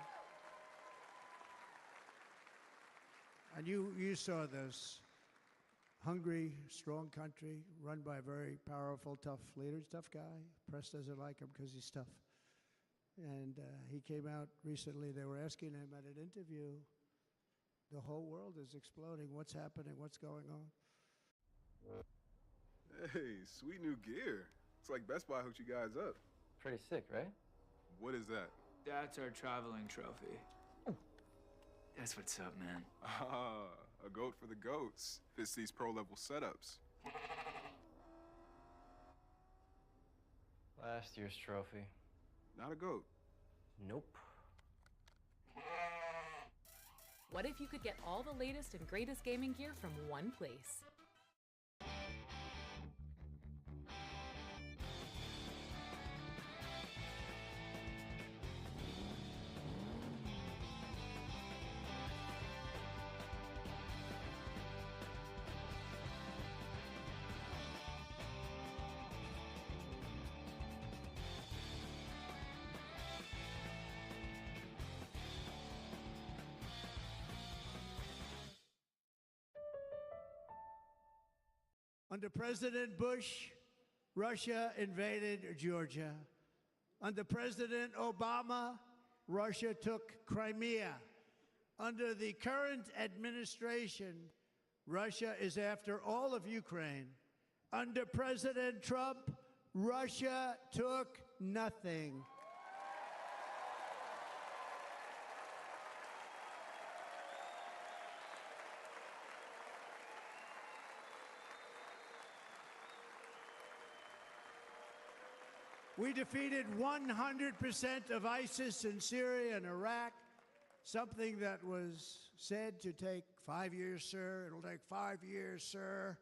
And you saw this. Hungry, strong country, run by a very powerful, tough leader. He's a tough guy. Press doesn't like him because he's tough. And he came out recently. They were asking him at an interview, the whole world is exploding. What's happening? What's going on? Hey, sweet new gear. It's like Best Buy hooked you guys up. Pretty sick, right? What is that? That's our traveling trophy. That's what's up, man. Ah, a goat for the goats. Fits these pro-level setups. Last year's trophy. Not a goat. Nope. What if you could get all the latest and greatest gaming gear from one place? Under President Bush, Russia invaded Georgia. Under President Obama, Russia took Crimea. Under the current administration, Russia is after all of Ukraine. Under President Trump, Russia took nothing. We defeated 100% of ISIS in Syria and Iraq, something that was said to take 5 years, sir. It'll take 5 years, sir.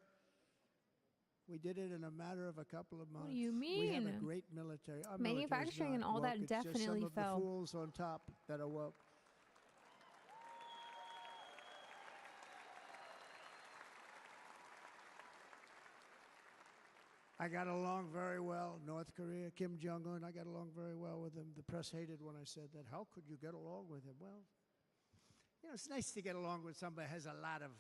We did it in a matter of a couple of months. What do you mean? We have a great military. Our military's Manufacturing and not all woke. that It's just definitely some of fell. the fools on top that are woke. I got along very well. North Korea, Kim Jong-un, I got along very well with him. The press hated when I said that. How could you get along with him? Well, you know, it's nice to get along with somebody who has a lot of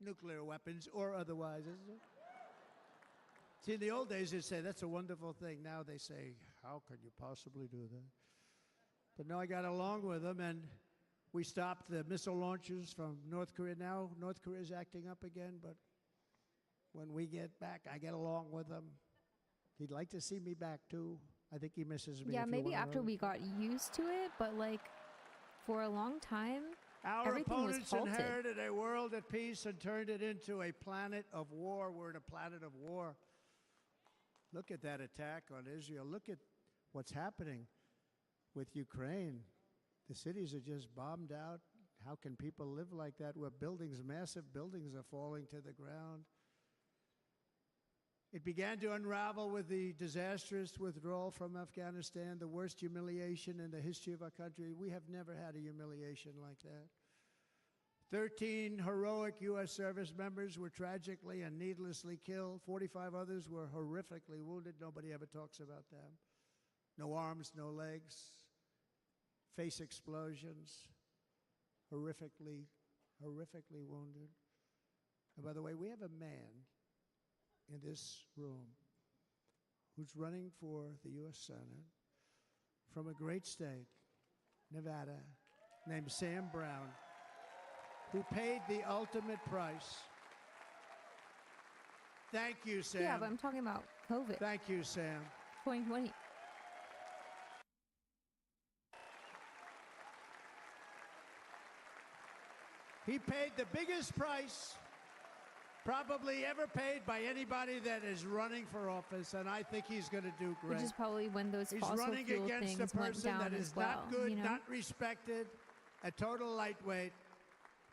nuclear weapons or otherwise, isn't it? See, in the old days, they'd say, that's a wonderful thing. Now they say, how can you possibly do that? But no, I got along with him, and we stopped the missile launches from North Korea. Now North Korea is acting up again, but when we get back, I get along with him. He'd like to see me back, too. I think he misses me. Yeah, if you maybe wanna after know. we got used to it, but like for a long time, Our everything was opponents halted. inherited a world at peace and turned it into a planet of war. We're in a planet of war. Look at that attack on Israel. Look at what's happening with Ukraine. The cities are just bombed out. How can people live like that where buildings, massive buildings are falling to the ground? It began to unravel with the disastrous withdrawal from Afghanistan, the worst humiliation in the history of our country. We have never had a humiliation like that. 13 heroic U.S. service members were tragically and needlessly killed. 45 others were horrifically wounded. Nobody ever talks about them. No arms, no legs, face explosions, horrifically wounded. And by the way, we have a man in this room who's running for the U.S. Senate from a great state, Nevada, named Sam Brown, who paid the ultimate price. Thank you, Sam. Yeah, but I'm talking about COVID. Thank you, Sam. 2020. He paid the biggest price probably ever paid by anybody that is running for office, and I think he's going to do great. Which is probably when those He's fossil running fuel against a things went person down that as is well. not good, you know? not respected, a total lightweight.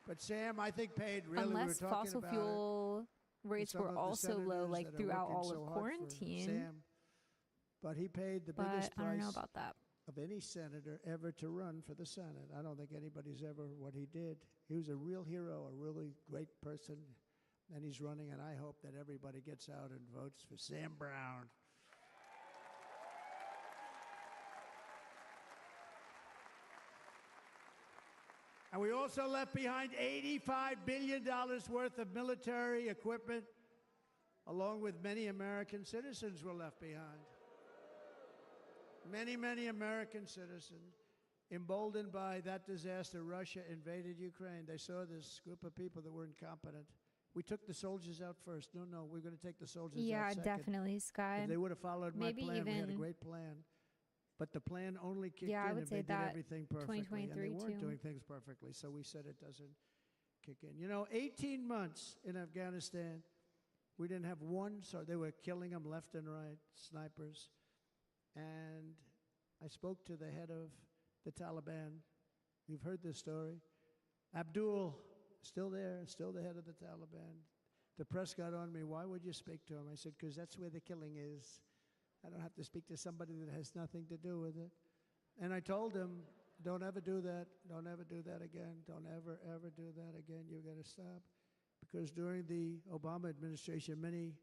But Sam, I think paid really. Unless we were talking fossil about fuel rates some were of the also low, senators like that are throughout working all so of hard for quarantine. Sam. But he paid the biggest But I don't know price about that. of any senator ever to run for the Senate. I don't think anybody's ever what he did. He was a real hero, a really great person, and he's running, and I hope that everybody gets out and votes for Sam Brown. And we also left behind $85 billion worth of military equipment, along with many American citizens were left behind. Many, many American citizens, emboldened by that disaster, Russia invaded Ukraine. They saw this group of people that were incompetent. We took the soldiers out first. No, we're going to take the soldiers out Yeah, second. definitely, Sky. If they would have followed my Maybe plan, we had a even- great plan. But the plan only kicked Yeah, I in would if say they did that everything perfectly. And they 2023 weren't too. doing things perfectly, so we said it doesn't kick in. You know, 18 months in Afghanistan, we didn't have one, so they were killing them left and right, snipers. And I spoke to the head of the Taliban. You've heard this story. Abdul, still there, still the head of the Taliban. The press got on me, why would you speak to him? I said, because that's where the killing is. I don't have to speak to somebody that has nothing to do with it. And I told him, don't ever do that. Don't ever do that again. Don't ever, ever do that again. You've got to stop. Because during the Obama administration, many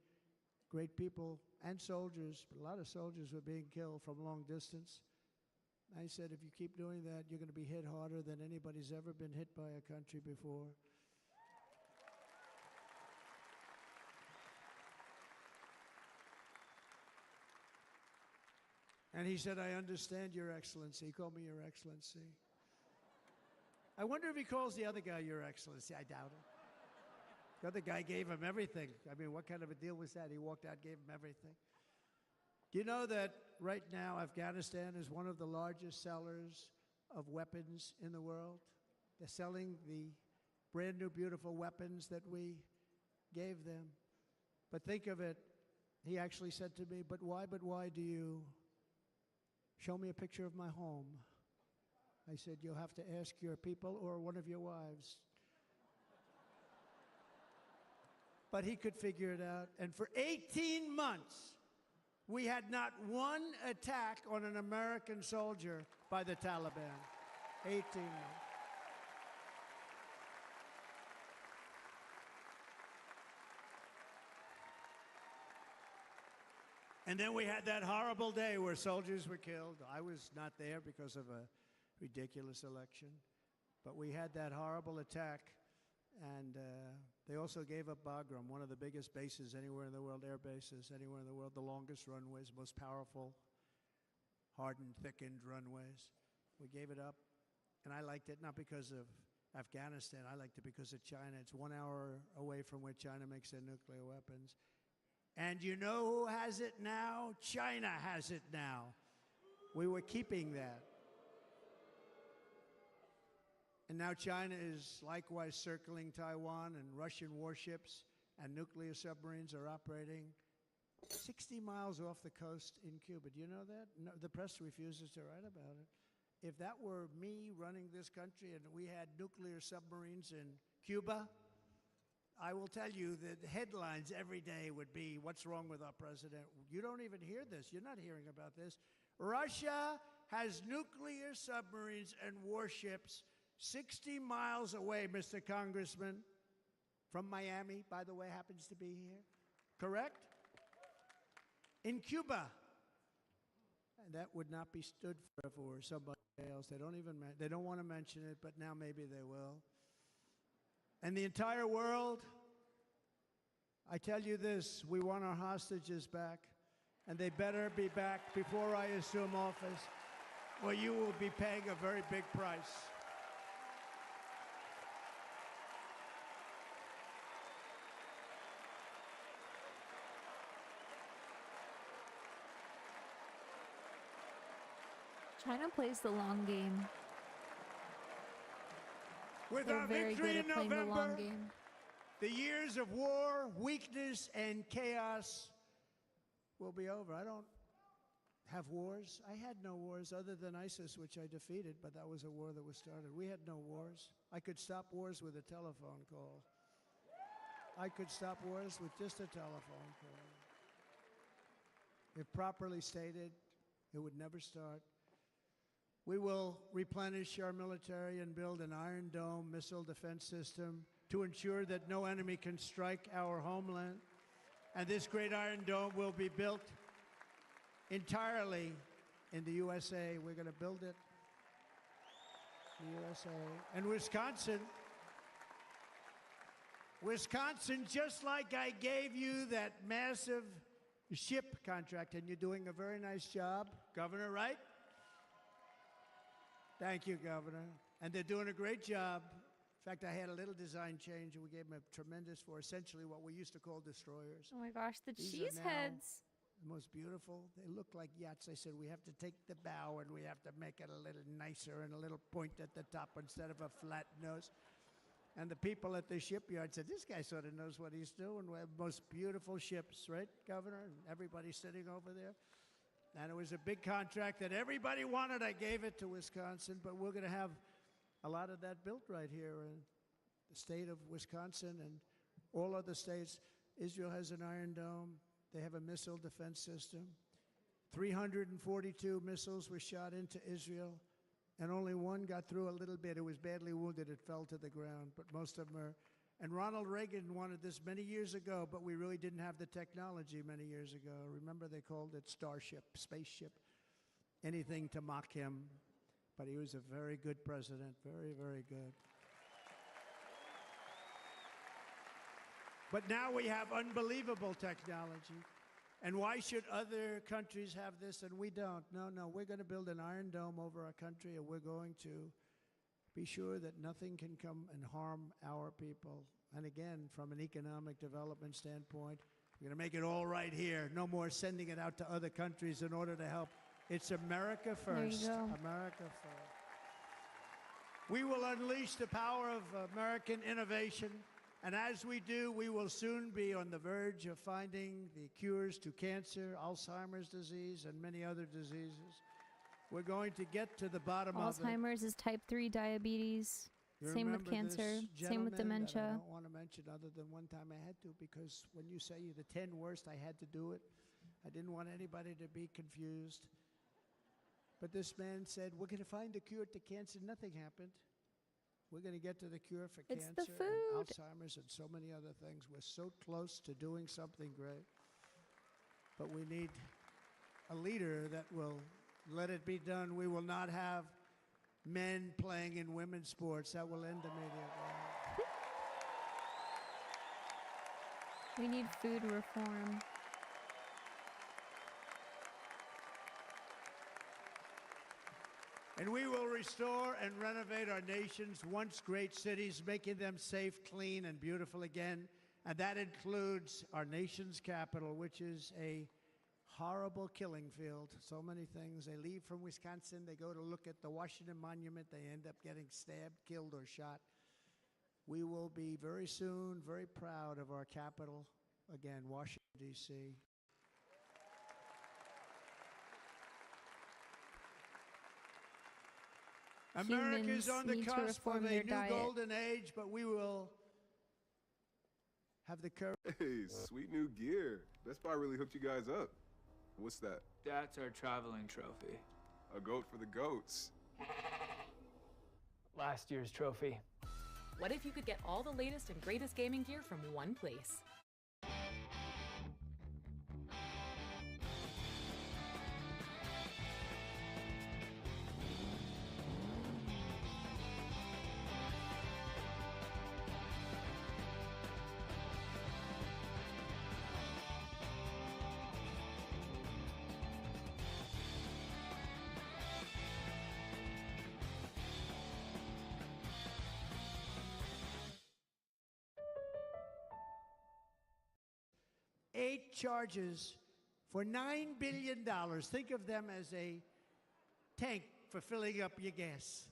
great people and soldiers, but a lot of soldiers were being killed from long distance. I said, if you keep doing that, you're going to be hit harder than anybody's ever been hit by a country before. And he said, I understand, Your Excellency. He called me Your Excellency. I wonder if he calls the other guy Your Excellency. I doubt it. The other guy gave him everything. I mean, what kind of a deal was that? He walked out, gave him everything. Do you know that right now Afghanistan is one of the largest sellers of weapons in the world? They're selling the brand new, beautiful weapons that we gave them. But think of it. He actually said to me, but why do you show me a picture of my home? I said, you'll have to ask your people or one of your wives. But he could figure it out. And for 18 months, we had not one attack on an American soldier by the Taliban. 18 months. And then we had that horrible day where soldiers were killed. I was not there because of a ridiculous election. But we had that horrible attack. And they also gave up Bagram, one of the biggest bases anywhere in the world, air bases anywhere in the world, the longest runways, most powerful, hardened, thickened runways. We gave it up. And I liked it not because of Afghanistan. I liked it because of China. It's 1 hour away from where China makes their nuclear weapons. And you know who has it now? China has it now. We were keeping that. And now China is likewise circling Taiwan, and Russian warships and nuclear submarines are operating 60 miles off the coast in Cuba. Do you know that? No, the press refuses to write about it. If that were me running this country and we had nuclear submarines in Cuba, I will tell you that the headlines every day would be, what's wrong with our president? You don't even hear this. You're not hearing about this. Russia has nuclear submarines and warships 60 miles away, Mr. Congressman, from Miami, by the way, happens to be here. Correct? In Cuba. And that would not be stood for somebody else. They don't want to mention it, but now maybe they will. And the entire world, I tell you this, we want our hostages back, and they better be back before I assume office, or you will be paying a very big price. China plays the long game. With They're our very victory good in at playing the long November, game. The years of war, weakness, and chaos will be over. I don't have wars. I had no wars other than ISIS, which I defeated, but that was a war that was started. We had no wars. I could stop wars with a telephone call. I could stop wars with just a telephone call. If properly stated, it would never start. We will replenish our military and build an Iron Dome missile defense system to ensure that no enemy can strike our homeland. And this great Iron Dome will be built entirely in the USA. We're going to build it in the USA. And Wisconsin, just like I gave you that massive ship contract, and you're doing a very nice job, Governor, right? Thank you, Governor. And they're doing a great job. In fact, I had a little design change, and we gave them a tremendous for essentially what we used to call destroyers. Oh my gosh, the These cheese are now heads. the most beautiful. They look like yachts. I said, we have to take the bow and we have to make it a little nicer and a little point at the top instead of a flat nose. And the people at the shipyard said, this guy sort of knows what he's doing. We have the most beautiful ships, right, Governor? And everybody sitting over there. And it was a big contract that everybody wanted. I gave it to Wisconsin, but we're going to have a lot of that built right here in the state of Wisconsin and all other states. Israel has an Iron Dome. They have a missile defense system. 342 missiles were shot into Israel, and only one got through a little bit. It was badly wounded. It fell to the ground, but most of them are. And Ronald Reagan wanted this many years ago, but we really didn't have the technology many years ago. Remember, they called it Starship, spaceship, anything to mock him. But he was a very good president, very, very good. But now we have unbelievable technology. And why should other countries have this and we don't? No, no, we're going to build an Iron Dome over our country, and we're going to be sure that nothing can come and harm our people. And again, from an economic development standpoint, we're going to make it all right here. No more sending it out to other countries in order to help. It's America first. There you go. America first. We will unleash the power of American innovation. And as we do, we will soon be on the verge of finding the cures to cancer, Alzheimer's disease, and many other diseases. We're going to get to the bottom of it. Alzheimer's is type 3 diabetes. You Same with remember cancer. this Same with gentleman that I dementia. don't want to mention other than one time I had to, because when you say the 10 worst, I had to do it. I didn't want anybody to be confused. But this man said, we're going to find a cure to cancer. Nothing happened. We're going to get to the cure for It's cancer the food. and Alzheimer's and so many other things. We're so close to doing something great. But we need a leader that will let it be done. We will not have men playing in women's sports. That will end immediately. We need food reform. And we will restore and renovate our nation's once great cities, making them safe, clean, and beautiful again. And that includes our nation's capital, which is a horrible killing field. So many things. They leave from Wisconsin, they go to look at the Washington Monument, they end up getting stabbed, killed, or shot. We will be very soon very proud of our capital, again, Washington, D.C. America is on the cusp of a new golden age, but we will have the courage. Hey, sweet new gear. Best Buy really hooked you guys up. What's that? That's our traveling trophy. A goat for the goats. Last year's trophy. What if you could get all the latest and greatest gaming gear from one place? Eight charges for $9 billion. Think of them as a tank for filling up your gas.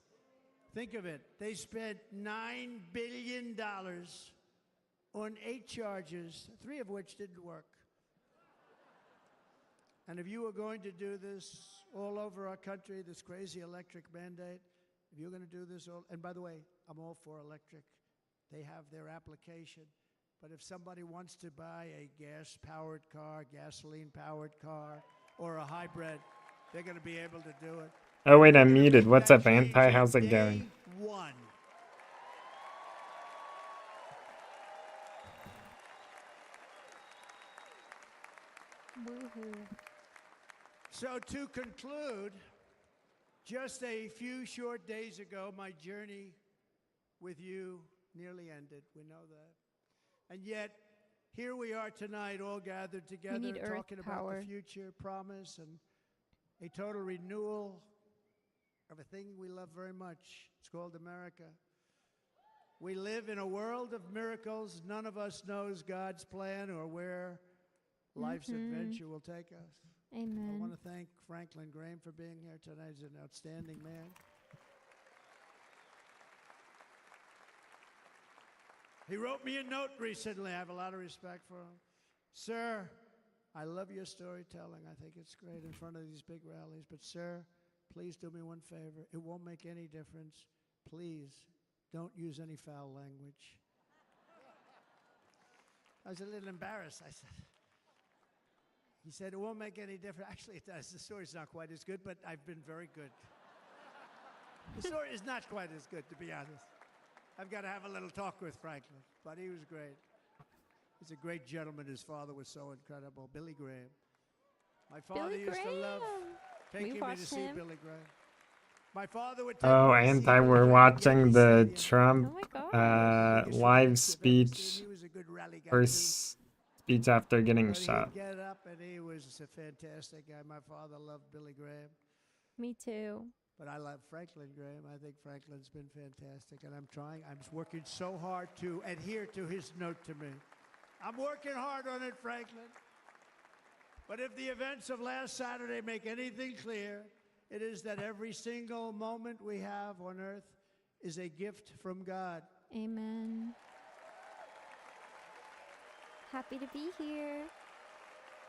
Think of it. They spent $9 billion on 8 charges, 3 of which didn't work. And if you are going to do this all over our country, this crazy electric mandate, if you're going to do this all, and by the way, I'm all for electric. They have their application. But if somebody wants to buy a gas-powered car, gasoline-powered car, or a hybrid, they're going to be able to do it. Oh wait, I'm muted. What's up, Anti? How's it going? Day 1. Woohoo. So to conclude, just a few short days ago, my journey with you nearly ended. We know that. And yet, here we are tonight, all gathered together, need earth talking about power. the future, promise, and a total renewal of a thing we love very much. It's called America. We live in a world of miracles. None of us knows God's plan or where life's adventure will take us. Amen. I want to thank Franklin Graham for being here tonight. He's an outstanding man. He wrote me a note recently. I have a lot of respect for him. Sir, I love your storytelling. I think it's great in front of these big rallies. But sir, please do me one favor. It won't make any difference. Please don't use any foul language. I was a little embarrassed. He said, it won't make any difference. Actually, it does. The story's not quite as good, but I've been very good. The story is not quite as good, to be honest. I've got to have a little talk with Franklin, but he was great. He's a great gentleman. His father was so incredible. Billy Graham. My father Billy used to love Graham. taking me to see him. Billy Graham. My father would take Oh, me to see Anti, Billy we're Graham at watching Yankee the Stadium. Trump Oh my gosh. live speech. He was a good rally guy, too. First speech after getting But shot. he'd get up, and he was a fantastic guy. My father loved Billy Graham. Me too. But I love Franklin Graham. I think Franklin's been fantastic, and I'm working so hard to adhere to his note to me. I'm working hard on it, Franklin. But if the events of last Saturday make anything clear, it is that every single moment we have on earth is a gift from God. Amen. Happy to be here.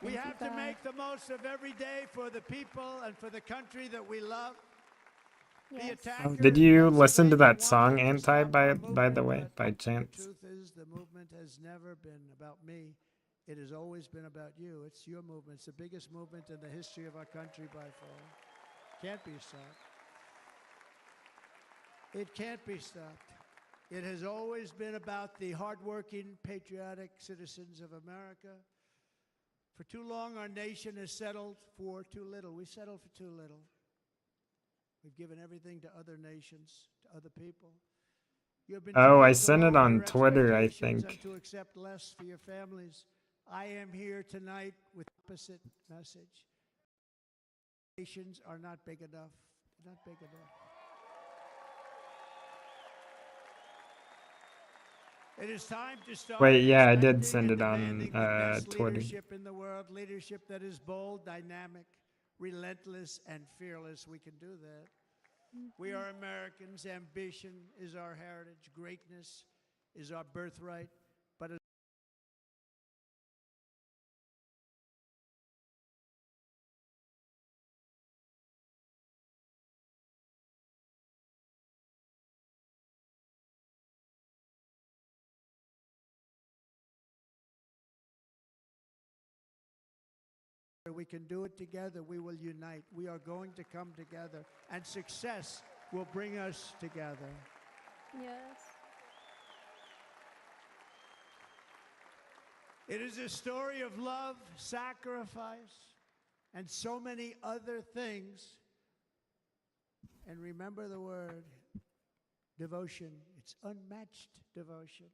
We Thank you, have to God. make the most of every day for the people and for the country that we love. The Yes. attacker Did you in listen to Pennsylvania that song, wanted to Anti, stop our by the movement, way, but by the chance? truth is, the movement has never been about me. It has always been about you. It's your movement. It's the biggest movement in the history of our country by far. Can't be stopped. It can't be stopped. It has always been about the hardworking, patriotic citizens of America. For too long, our nation has settled for too little. We settled for too little. We've given everything to other nations, to other people. You have been Oh, I told to sent it lower on your Twitter, I expectations think. and to accept less for your families. I am here tonight with the opposite message. Nations are not big enough. They're not big enough. It is time to start. Wait, yeah, I did respecting send and it on demanding the best Twitter. leadership in the world, leadership that is bold, dynamic, relentless, and fearless. We can do that. We are Americans. Ambition is our heritage. Greatness is our birthright. But as we can do it together, we will unite. We are going to come together, and success will bring us together. Yes. It is a story of love, sacrifice, and so many other things. And remember the word devotion. It's unmatched devotion.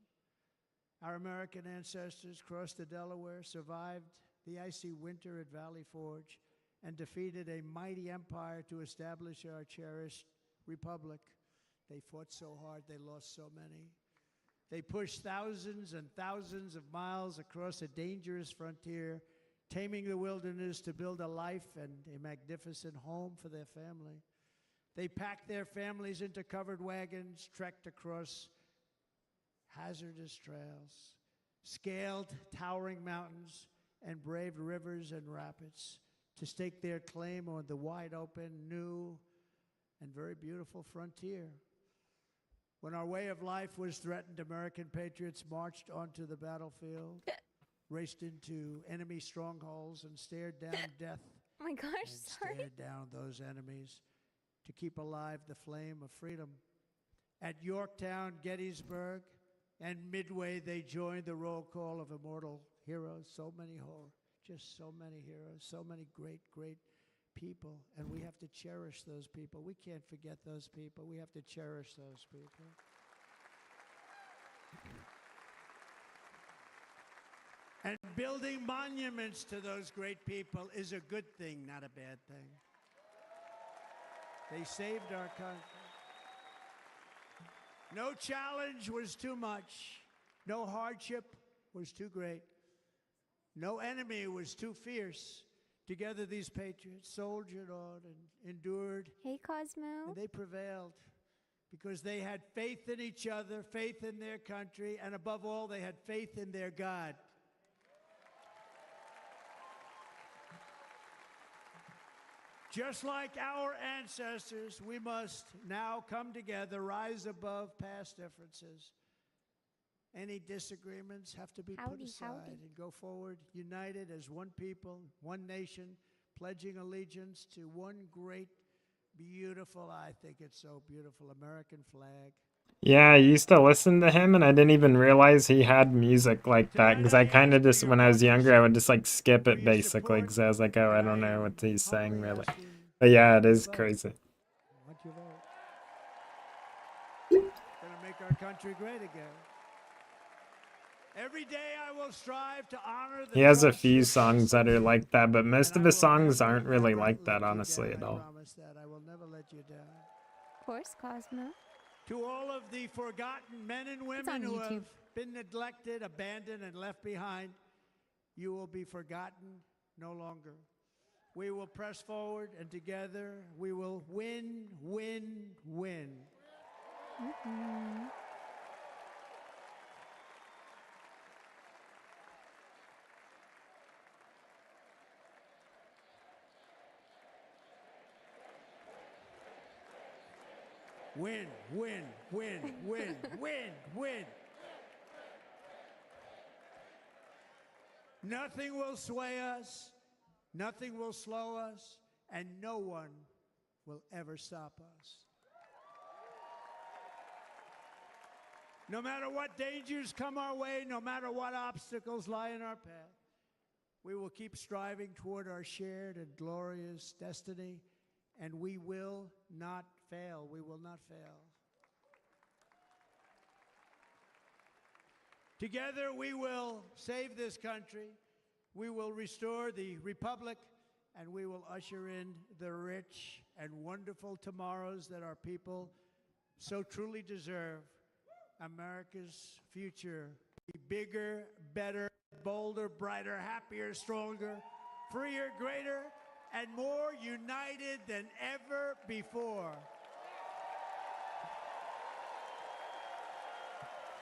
Our American ancestors crossed the Delaware, survived the icy winter at Valley Forge, and defeated a mighty empire to establish our cherished republic. They fought so hard, they lost so many. They pushed thousands and thousands of miles across a dangerous frontier, taming the wilderness to build a life and a magnificent home for their family. They packed their families into covered wagons, trekked across hazardous trails, scaled towering mountains, and braved rivers and rapids to stake their claim on the wide open, new, and very beautiful frontier. When our way of life was threatened, American patriots marched onto the battlefield, raced into enemy strongholds, and stared down death. Oh my gosh, and sorry. stared down those enemies to keep alive the flame of freedom. At Yorktown, Gettysburg, and Midway, they joined the roll call of immortal heroes. So many just so many heroes, so many great, great people. And we have to cherish those people. We can't forget those people. We have to cherish those people. And building monuments to those great people is a good thing, not a bad thing. They saved our country. No challenge was too much. No hardship was too great. No enemy was too fierce. Together, these patriots soldiered on and endured. Hey, Cosmo. And they prevailed because they had faith in each other, faith in their country, and above all, they had faith in their God. Just like our ancestors, we must now come together, rise above past differences. Any disagreements have to be put aside and go forward united as one people, one nation, pledging allegiance to one great, beautiful, I think it's so beautiful, American flag. Yeah, I used to listen to him and I didn't even realize he had music like that because I kind of just, when I was younger, I would just like skip it basically because I was like, oh, I don't know what he's saying really. But yeah, it is crazy. Want your vote. Gonna make our country great again. Every day I will strive to honor the He has a few songs that are like that, but most of his songs aren't really like that, honestly, at all. I promise that I will never let you down. Of course, Cosmo. To all of the forgotten men and women who have been neglected, abandoned, and left behind, you will be forgotten no longer. We will press forward, and together we will win, win, win. Mm-hmm. Win, win, win, win, win, win. Nothing will sway us, nothing will slow us, and no one will ever stop us. No matter what dangers come our way, no matter what obstacles lie in our path, we will keep striving toward our shared and glorious destiny, and we will not fail. We will not fail. Together we will save this country, we will restore the republic, and we will usher in the rich and wonderful tomorrows that our people so truly deserve. America's future be bigger, better, bolder, brighter, happier, stronger, freer, greater, and more united than ever before.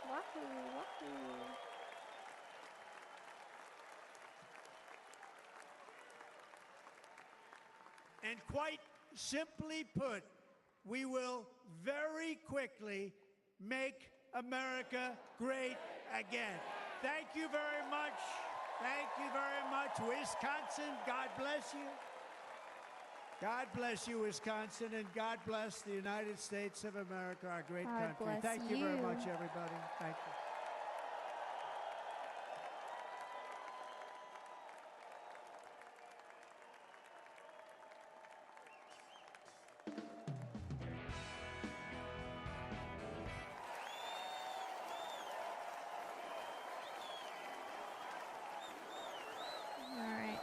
Wahoo, wahoo. And quite simply put, we will very quickly make America great again. Thank you very much. Thank you very much, Wisconsin. God bless you. God bless you, Wisconsin, and God bless the United States of America, our great God country. bless Thank you very you. much, everybody. Thank you. All right.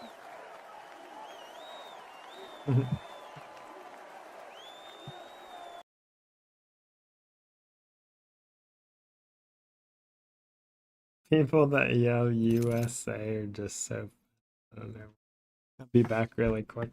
People that yell USA are just so, I don't know. I'll be back really quick.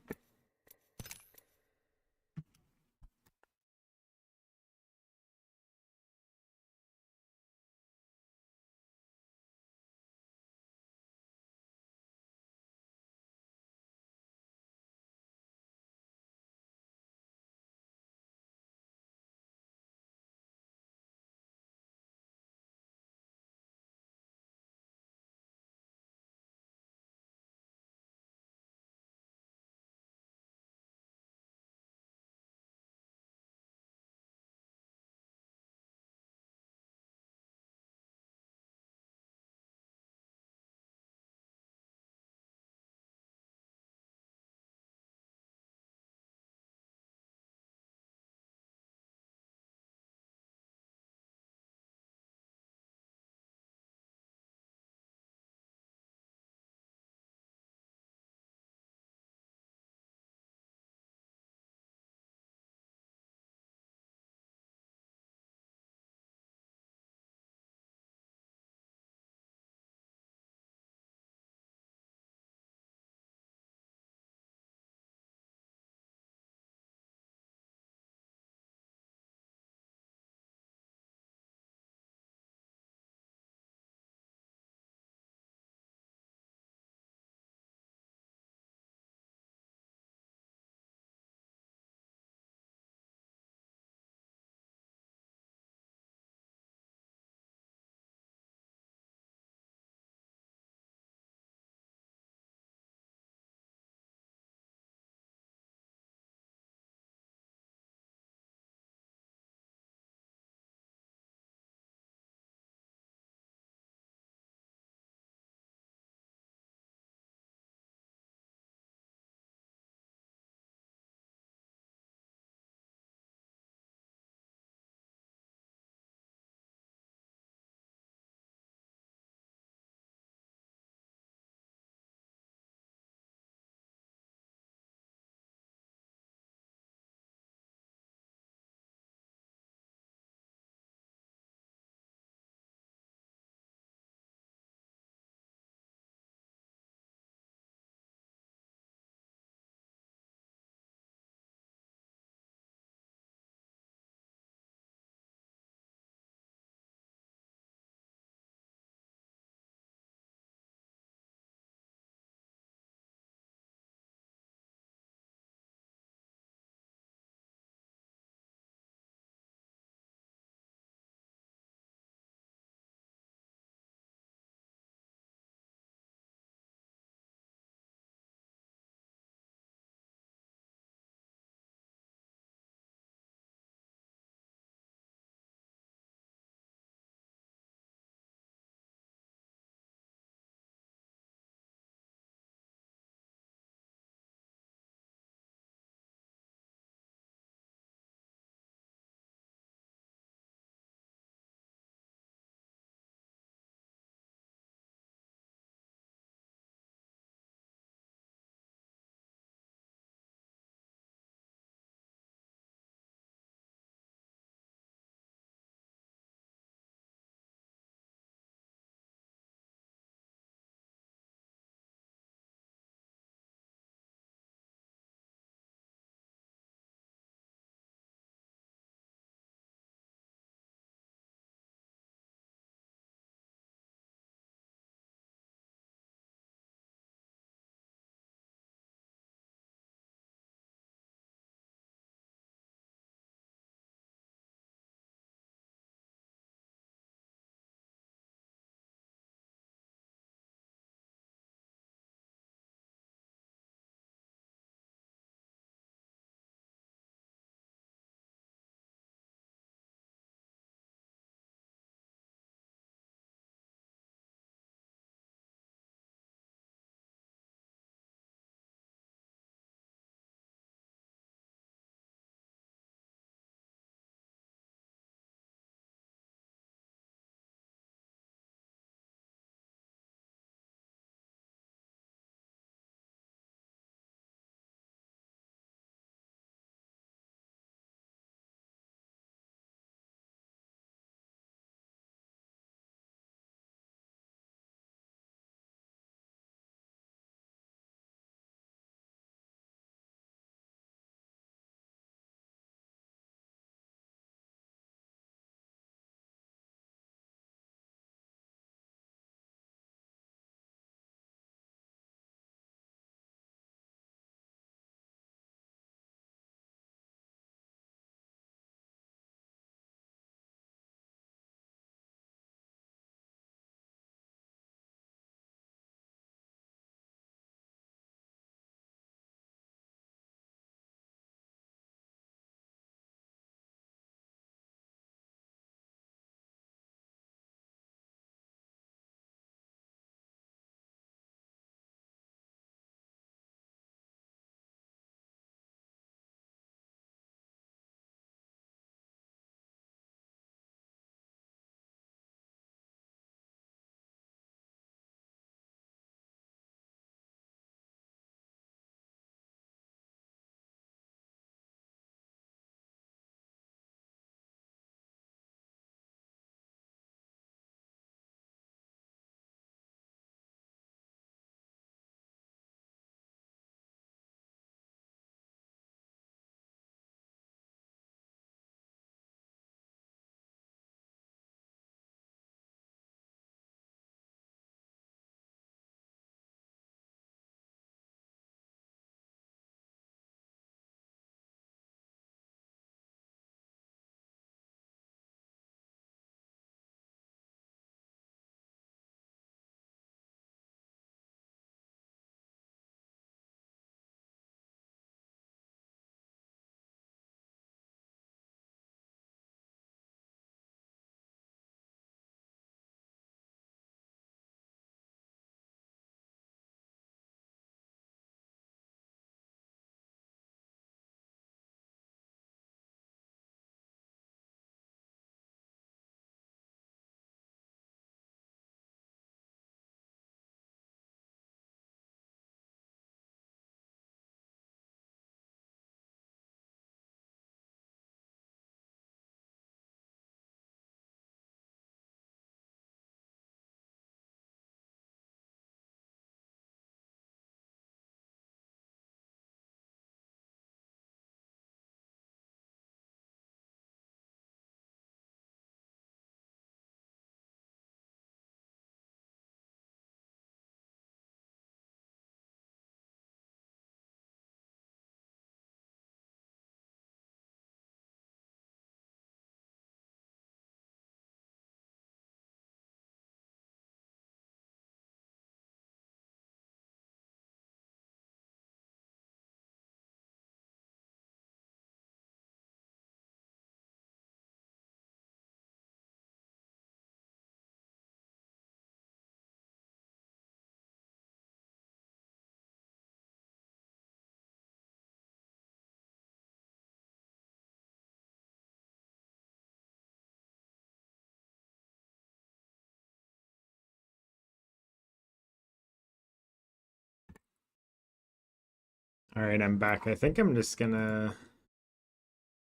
Alright, I'm back. I think I'm just gonna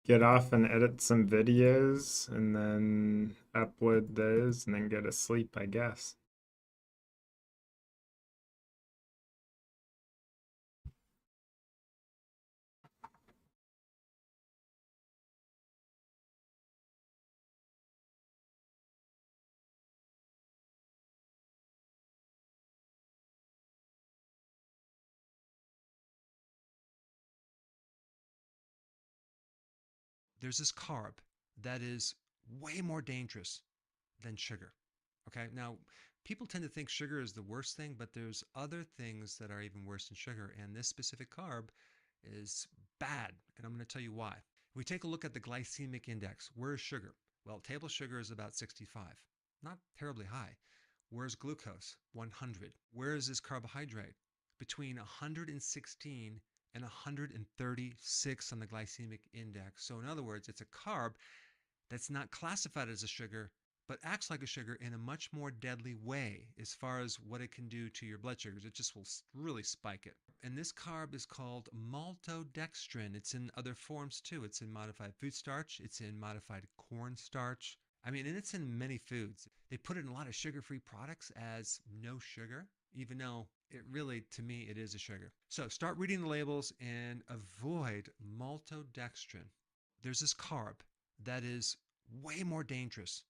get off and edit some videos and then upload those and then go to sleep, I guess. There's this carb that is way more dangerous than sugar. Okay, now people tend to think sugar is the worst thing, but there's other things that are even worse than sugar, and this specific carb is bad, and I'm going to tell you why. If we take a look at the glycemic index, where is sugar? Well, table sugar is about 65, not terribly high. Where's glucose? 100. Where is this carbohydrate? Between 116 and 136 on the glycemic index. So in other words, it's a carb that's not classified as a sugar, but acts like a sugar in a much more deadly way as far as what it can do to your blood sugars. It just will really spike it. And this carb is called maltodextrin. It's in other forms too. It's in modified food starch. It's in modified corn starch. I mean, and it's in many foods. They put it in a lot of sugar-free products as no sugar, even though it really, to me, it is a sugar. So start reading the labels and avoid maltodextrin. There's this carb that is way more dangerous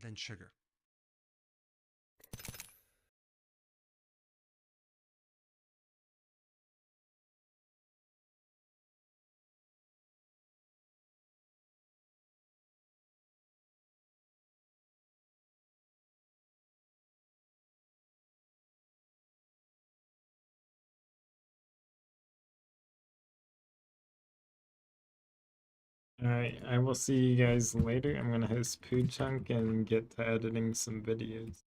than sugar. Alright, I will see you guys later. I'm gonna host Poo Chunk and get to editing some videos.